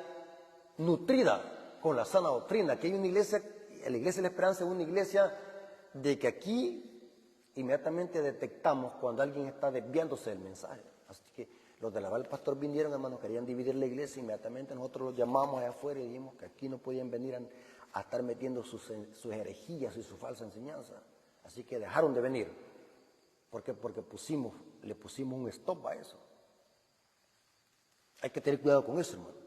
nutrida con la sana doctrina. Aquí hay una iglesia, la iglesia de la Esperanza es una iglesia de que aquí inmediatamente detectamos cuando alguien está desviándose del mensaje. Así que los de la Val Pastor vinieron, hermanos, querían dividir la iglesia, inmediatamente nosotros los llamamos allá afuera y dijimos que aquí no podían venir a estar metiendo sus herejías y su falsa enseñanza. Así que dejaron de venir. ¿Por qué? Porque le pusimos un stop a eso. Hay que tener cuidado con eso, hermano.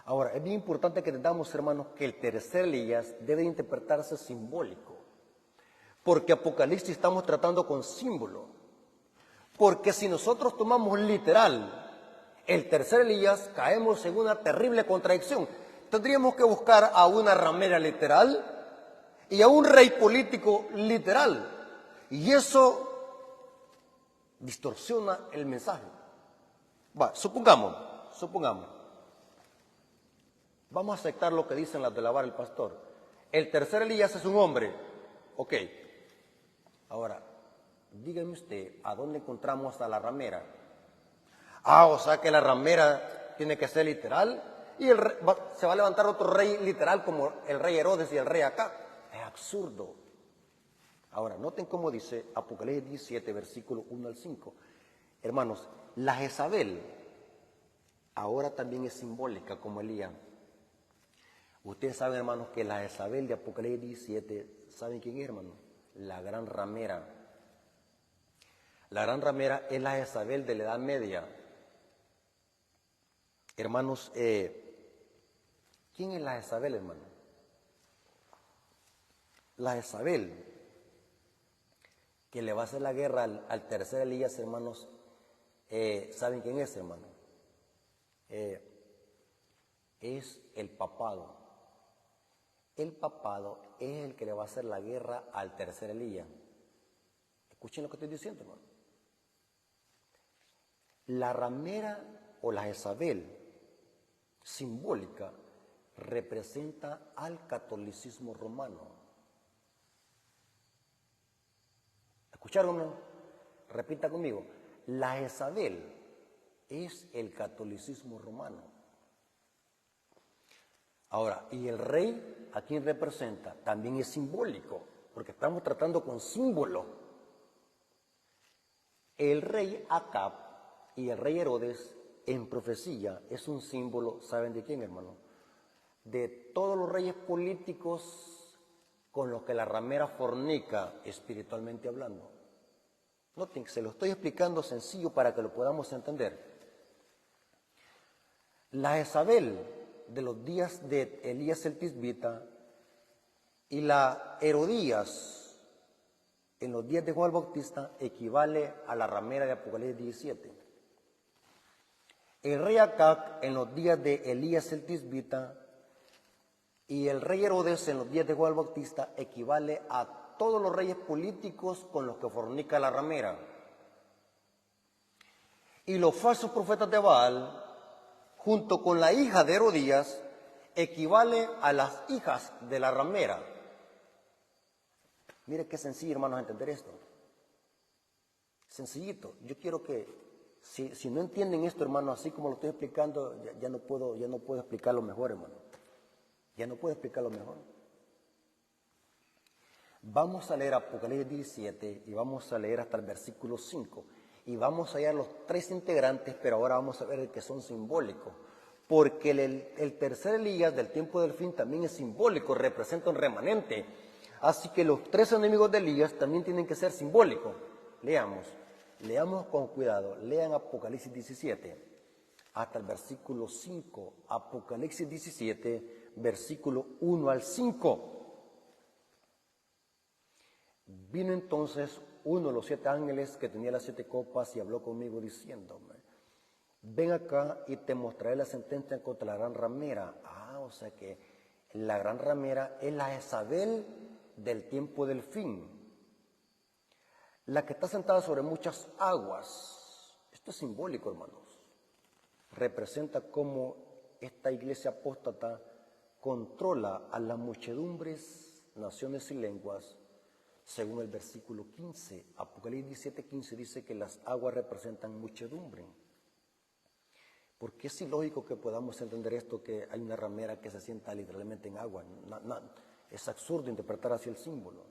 Ahora, es bien importante que entendamos, hermanos, que el tercer Elías debe interpretarse simbólico. Porque Apocalipsis estamos tratando con símbolo. Porque si nosotros tomamos literal el tercer Elías, caemos en una terrible contradicción. Tendríamos que buscar a una ramera literal y a un rey político literal. Y eso distorsiona el mensaje. Supongamos. Vamos a aceptar lo que dicen las de la Vara el Pastor. El tercer Elías es un hombre. Ok. Ahora, dígame usted, ¿a dónde encontramos a la ramera? O sea que la ramera tiene que ser literal y se va a levantar otro rey literal como el rey Herodes y el rey Acab. Es absurdo. Ahora, noten cómo dice Apocalipsis 17, versículo 1 al 5. Hermanos, la Jezabel ahora también es simbólica como Elías. Ustedes saben, hermanos, que la Jezabel de Apocalipsis 17, ¿saben quién es, hermanos? La gran ramera. La gran ramera es la Jezabel de la Edad Media. Hermanos, ¿quién es la Jezabel, hermano? La Jezabel que le va a hacer la guerra al tercer Elías, hermanos, ¿saben quién es, hermano? Es el papado. El papado es el que le va a hacer la guerra al tercer Elías. Escuchen lo que estoy diciendo, hermano. La ramera o la Jezabel simbólica representa al catolicismo romano. ¿Escucharon? Repita conmigo. La Jezabel es el catolicismo romano. Ahora, ¿y el rey a quién representa? También es simbólico, porque estamos tratando con símbolo. El rey Acab y el rey Herodes en profecía es un símbolo, ¿saben de quién, hermano? De todos los reyes políticos con los que la ramera fornica espiritualmente hablando. Noten, se lo estoy explicando sencillo para que lo podamos entender. La Jezabel de los días de Elías el Tisbita y la Herodías en los días de Juan el Bautista equivale a la ramera de Apocalipsis 17. El rey Acab en los días de Elías el Tisbita y el rey Herodes en los días de Juan el Bautista equivale a todos los reyes políticos con los que fornica la ramera. Y los falsos profetas de Baal, junto con la hija de Herodías, equivale a las hijas de la ramera. Mire qué sencillo, hermanos, entender esto. Sencillito. Yo quiero que, si no entienden esto, hermano, así como lo estoy explicando, ya no puedo explicarlo mejor, hermano. Ya no puedo explicarlo mejor. Vamos a leer Apocalipsis 17 y vamos a leer hasta el versículo 5. Y vamos a hallar los tres integrantes, pero ahora vamos a ver el que son simbólicos. Porque el tercer Elías del tiempo del fin también es simbólico, representa un remanente. Así que los tres enemigos de Elías también tienen que ser simbólicos. Leamos con cuidado. Lean Apocalipsis 17 hasta el versículo 5. Apocalipsis 17, versículo 1 al 5. Vino entonces uno de los 7 ángeles que tenía las 7 copas y habló conmigo diciéndome: ven acá y te mostraré la sentencia contra la gran ramera. O sea que La gran ramera es la Jezabel del tiempo del fin, la que está sentada sobre muchas aguas. Esto es simbólico, hermanos. Representa cómo esta iglesia apóstata controla a las muchedumbres, naciones y lenguas, según el versículo 15. Apocalipsis 17:15 dice que las aguas representan muchedumbre. Porque es ilógico que podamos entender esto, que hay una ramera que se sienta literalmente en agua. Es absurdo interpretar así el símbolo.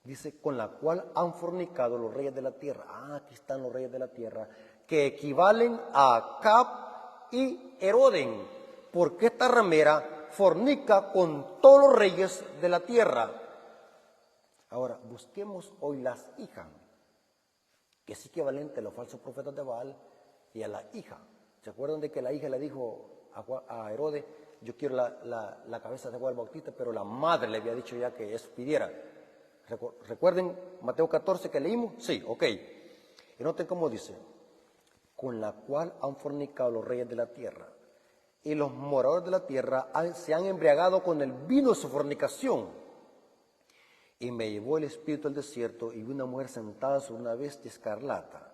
Dice, con la cual han fornicado los reyes de la tierra. Aquí están los reyes de la tierra, que equivalen a Acab y Heroden. Porque esta ramera fornica con todos los reyes de la tierra. Ahora, busquemos hoy las hijas, que es equivalente a los falsos profetas de Baal y a la hija. ¿Se acuerdan de que la hija le dijo a Herodes, yo quiero la cabeza de Juan el Bautista, pero la madre le había dicho ya que eso pidiera? ¿Recuerden Mateo 14 que leímos? Sí, ok. Y noten cómo dice, con la cual han fornicado los reyes de la tierra, y los moradores de la tierra se han embriagado con el vino de su fornicación. Y me llevó el espíritu al desierto, y vi una mujer sentada sobre una bestia escarlata,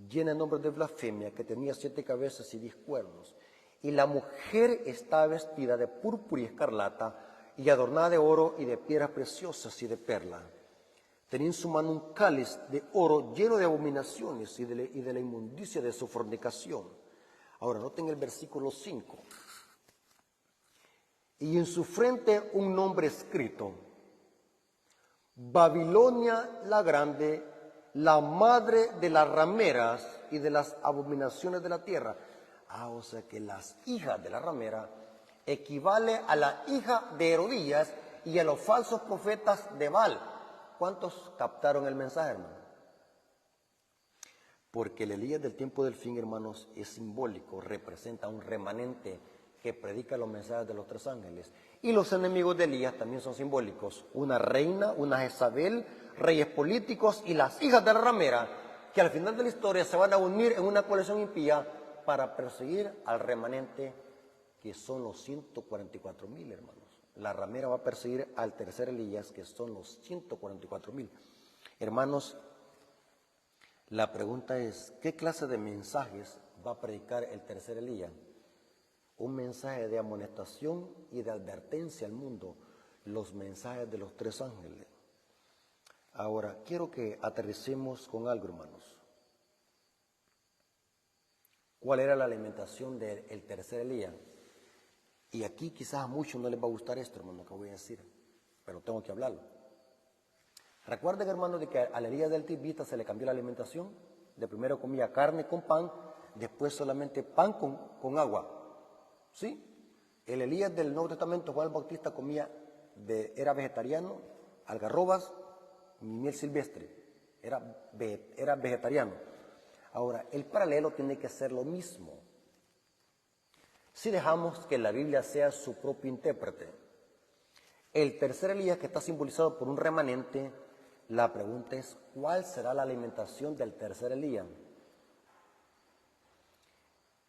llena de nombres de blasfemia, que tenía 7 cabezas y 10 cuernos. Y la mujer estaba vestida de púrpura y escarlata, y adornada de oro y de piedras preciosas y de perla. Tenía en su mano un cáliz de oro lleno de abominaciones y de la inmundicia de su fornicación. Ahora, noten el versículo 5. Y en su frente un nombre escrito: Babilonia la grande, la madre de las rameras y de las abominaciones de la tierra. O sea que las hijas de la ramera equivale a la hija de Herodías y a los falsos profetas de Baal. ¿Cuántos captaron el mensaje, hermano? Porque el Elías del tiempo del fin, hermanos, es simbólico, representa un remanente que predica los mensajes de los 3 ángeles. Y los enemigos de Elías también son simbólicos. Una reina, una Jezabel, reyes políticos y las hijas de la ramera, que al final de la historia se van a unir en una coalición impía para perseguir al remanente, que son los 144,000, hermanos. La ramera va a perseguir al tercer Elías, que son los 144,000. Hermanos, la pregunta es, ¿qué clase de mensajes va a predicar el tercer Elías? Un mensaje de amonestación y de advertencia al mundo, los mensajes de los 3 ángeles. Ahora, quiero que aterricemos con algo, hermanos. ¿Cuál era la alimentación del tercer Elías? Y aquí quizás a muchos no les va a gustar esto, hermano, que voy a decir, pero tengo que hablarlo. Recuerden, hermanos, de que al Elías del Tisbita se le cambió la alimentación. De primero comía carne con pan, después solamente pan con agua. ¿Sí? El Elías del Nuevo Testamento, Juan el Bautista, era vegetariano, algarrobas y miel silvestre. Era vegetariano. Ahora, el paralelo tiene que ser lo mismo. Si dejamos que la Biblia sea su propio intérprete, el tercer Elías, que está simbolizado por un remanente, la pregunta es, ¿cuál será la alimentación del tercer Elías?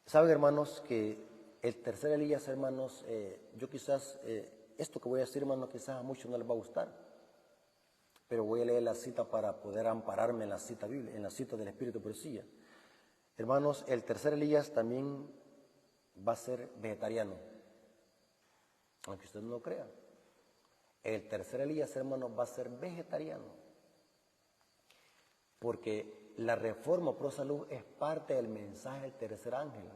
Saben, hermanos, que el tercer Elías, hermanos, esto que voy a decir, hermanos, quizás a muchos no les va a gustar, pero voy a leer la cita para poder ampararme en la cita bíblica, en la cita del Espíritu de Profecía. Hermanos, el tercer Elías también va a ser vegetariano, aunque usted no lo crea. El tercer Elías, hermanos, va a ser vegetariano, porque la reforma pro salud es parte del mensaje del tercer ángel.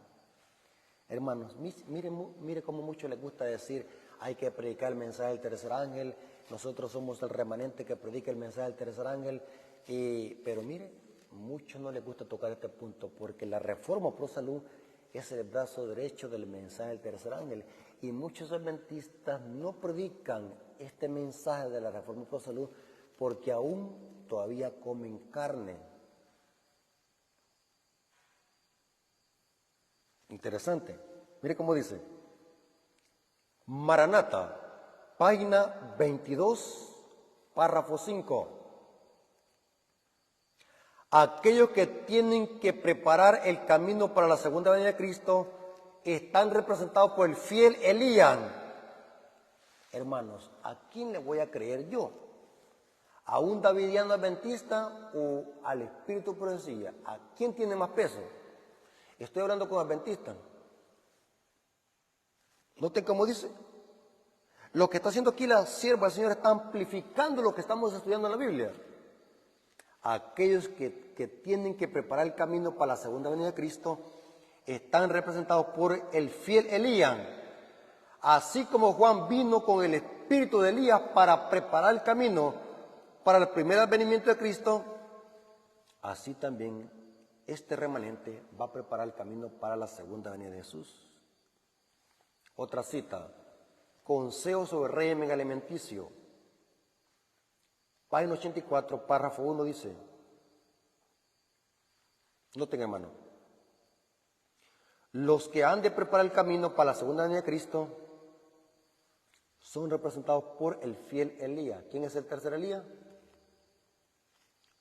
Hermanos, mire cómo mucho les gusta decir, hay que predicar el mensaje del tercer ángel, nosotros somos el remanente que predica el mensaje del tercer ángel, pero mire, muchos no les gusta tocar este punto, porque la reforma pro salud es el brazo derecho del mensaje del tercer ángel, y muchos adventistas no predican este mensaje de la reforma pro salud porque aún todavía comen carne. Interesante. Mire cómo dice. Maranata, página 22, párrafo 5. Aquellos que tienen que preparar el camino para la segunda venida de Cristo están representados por el fiel Elías. Hermanos, ¿a quién le voy a creer yo? ¿A un davidiano adventista o al espíritu de profecía? ¿A quién tiene más peso? Estoy hablando con adventistas. Noten cómo dice. Lo que está haciendo aquí la sierva del Señor está amplificando lo que estamos estudiando en la Biblia. Aquellos que tienen que preparar el camino para la segunda venida de Cristo están representados por el fiel Elías. Así como Juan vino con el espíritu de Elías para preparar el camino para el primer advenimiento de Cristo, así también este remanente va a preparar el camino para la segunda venida de Jesús. Otra cita, Consejo sobre régimen alimenticio. Página 84, párrafo 1 dice, noten hermano, los que han de preparar el camino para la segunda venida de Cristo son representados por el fiel Elías. ¿Quién es el tercer Elías?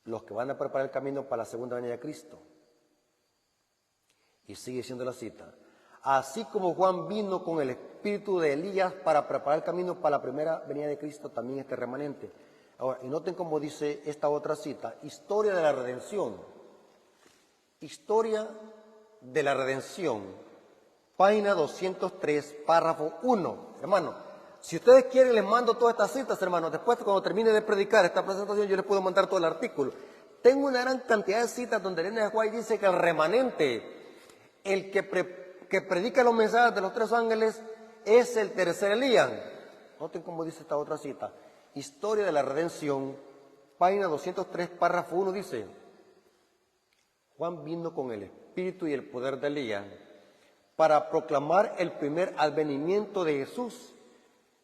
Los que van a preparar el camino para la segunda venida de Cristo. Y sigue siendo la cita. Así como Juan vino con el espíritu de Elías para preparar el camino para la primera venida de Cristo, también este remanente. Ahora, y noten cómo dice esta otra cita, historia de la redención. Historia de la redención, página 203, párrafo 1. Hermano, si ustedes quieren les mando todas estas citas, hermanos. Después cuando termine de predicar esta presentación yo les puedo mandar todo el artículo. Tengo una gran cantidad de citas donde Elena de White dice que el remanente, el que predica los mensajes de los tres ángeles, es el tercer Elías. Noten cómo dice esta otra cita. Historia de la redención, página 203, párrafo 1 dice, Juan vino con el espíritu y el poder de Elías para proclamar el primer advenimiento de Jesús.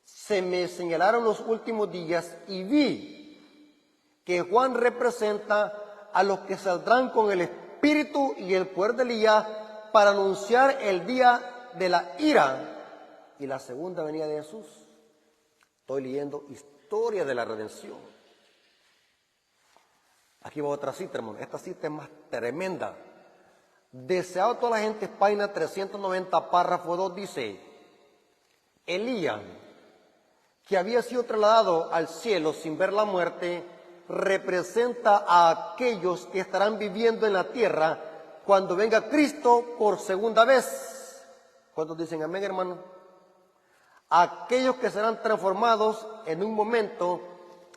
Se me señalaron los últimos días y vi que Juan representa a los que saldrán con el espíritu y el poder de Elías para anunciar el día de la ira y la segunda venida de Jesús. Estoy leyendo historia de la redención. Aquí va otra cita, hermano. Esta cita es más tremenda. Deseado a toda la gente, página 390, párrafo 2, dice, Elías, que había sido trasladado al cielo sin ver la muerte, representa a aquellos que estarán viviendo en la tierra cuando venga Cristo por segunda vez. ¿Cuántos dicen amén, hermano? Aquellos que serán transformados en un momento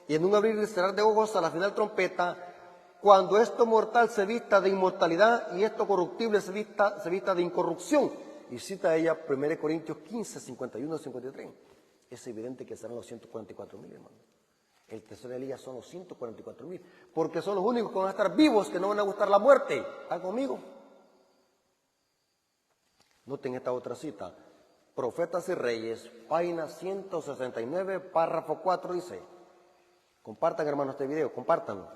y en un abrir y cerrar de ojos a la final trompeta, cuando esto mortal se vista de inmortalidad y esto corruptible se vista de incorrupción. Y cita ella 1 Corintios 15, 51, 53. Es evidente que serán los 144.000, hermano. El tercer Elías son los 144.000, porque son los únicos que van a estar vivos, que no van a gustar la muerte. ¿Están conmigo? Noten esta otra cita. Profetas y Reyes, página 169, párrafo 4 dice, compartan hermanos este video, compártanlo.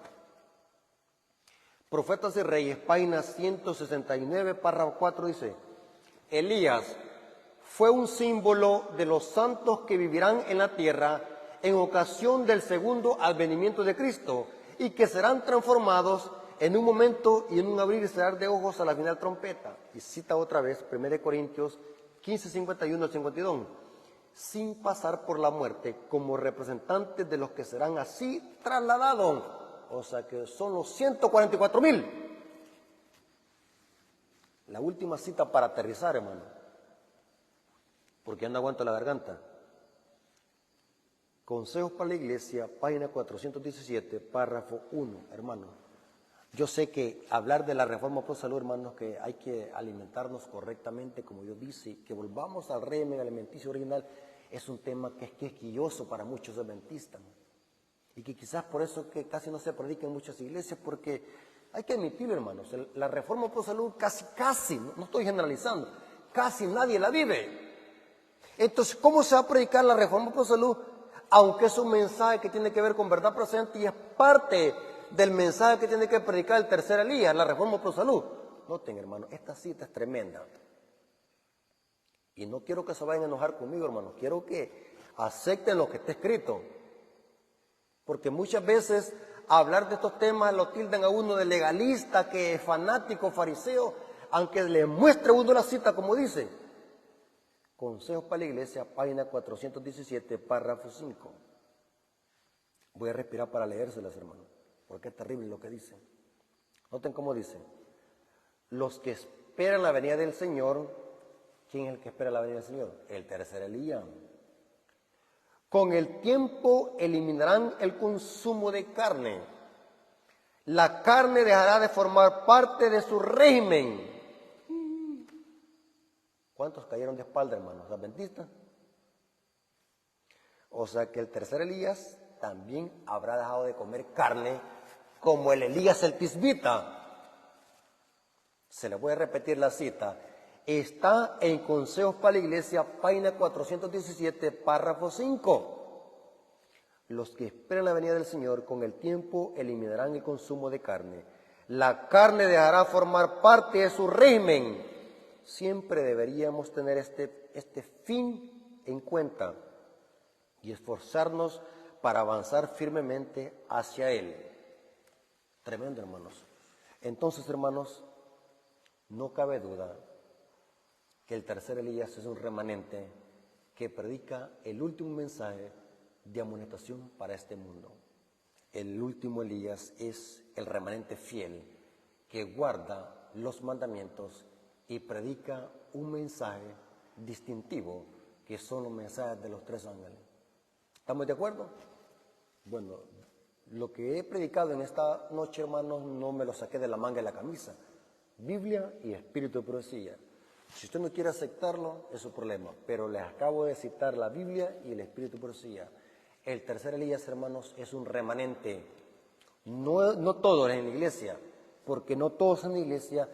Profetas y Reyes, página 169, párrafo 4 dice, Elías fue un símbolo de los santos que vivirán en la tierra en ocasión del segundo advenimiento de Cristo y que serán transformados en un momento y en un abrir y cerrar de ojos a la final trompeta. Y cita otra vez 1 Corintios 15, 51 al 52, sin pasar por la muerte como representantes de los que serán así trasladados. O sea que son los 144.000. La última cita para aterrizar, hermano, porque ya no aguanto la garganta. Consejos para la Iglesia, página 417, párrafo 1, hermano. Yo sé que hablar de la reforma pro salud, hermanos, que hay que alimentarnos correctamente, como Dios dice, que volvamos al régimen alimenticio original, es un tema que es quisquilloso para muchos adventistas. Y que quizás por eso que casi no se predica en muchas iglesias, porque hay que admitirlo, hermanos, la reforma pro salud casi, no estoy generalizando, casi nadie la vive. Entonces, ¿cómo se va a predicar la reforma pro salud? Aunque es un mensaje que tiene que ver con verdad presente y es parte del mensaje que tiene que predicar el tercer Elías, la reforma pro salud. Noten, hermano, esta cita es tremenda. Y no quiero que se vayan a enojar conmigo, hermano, quiero que acepten lo que está escrito. Porque muchas veces hablar de estos temas lo tildan a uno de legalista, que es fanático, fariseo, aunque le muestre uno la cita como dice. Consejos para la Iglesia, página 417, párrafo 5. Voy a respirar para leérselas, hermano, porque es terrible lo que dice. Noten cómo dice: los que esperan la venida del Señor. ¿Quién es el que espera la venida del Señor? El tercer Elías. Con el tiempo eliminarán el consumo de carne. La carne dejará de formar parte de su régimen. ¿Cuántos cayeron de espalda, hermanos? ¿Adventistas? O sea que el tercer Elías también habrá dejado de comer carne, como el Elías el tisbita. Se le voy a repetir la cita. Está en Consejos para la Iglesia, página 417, párrafo 5. Los que esperan la venida del Señor con el tiempo eliminarán el consumo de carne. La carne dejará formar parte de su régimen. Siempre deberíamos tener este fin en cuenta y esforzarnos para avanzar firmemente hacia Él. Tremendo, hermanos. Entonces, hermanos, no cabe duda que el tercer Elías es un remanente que predica el último mensaje de amonestación para este mundo. El último Elías es el remanente fiel que guarda los mandamientos y predica un mensaje distintivo que son los mensajes de los tres ángeles. ¿Estamos de acuerdo? Bueno, lo que he predicado en esta noche, hermanos, no me lo saqué de la manga de la camisa. Biblia y espíritu de profecía. Si usted no quiere aceptarlo, es su problema, pero les acabo de citar la Biblia y el espíritu de profecía. El tercer Elías, hermanos, es un remanente. No todos en la iglesia, porque no todos en la iglesia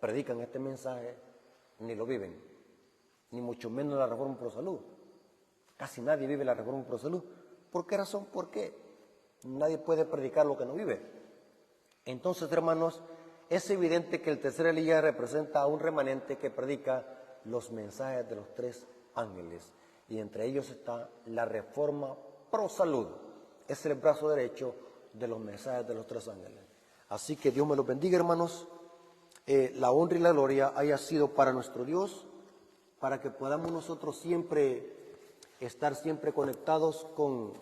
predican este mensaje, ni lo viven, ni mucho menos la Reforma Pro Salud. Casi nadie vive la Reforma Pro Salud. ¿Por qué razón? ¿Por qué? Nadie puede predicar lo que no vive. Entonces, hermanos, es evidente que el tercer Elías representa a un remanente que predica los mensajes de los tres ángeles, y entre ellos está la Reforma Pro Salud. Es el brazo derecho de los mensajes de los tres ángeles. Así que Dios me los bendiga, hermanos. La honra y la gloria haya sido para nuestro Dios, para que podamos nosotros estar siempre conectados con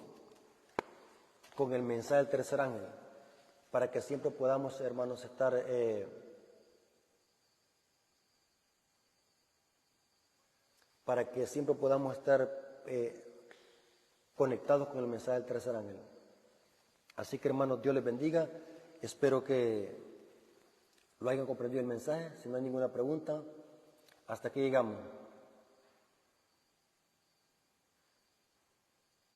el mensaje del tercer ángel, para que siempre podamos, hermanos, estar conectados con el mensaje del tercer ángel. Así que, hermanos, Dios les bendiga. Espero que lo hayan comprendido el mensaje. Si no hay ninguna pregunta, hasta aquí llegamos.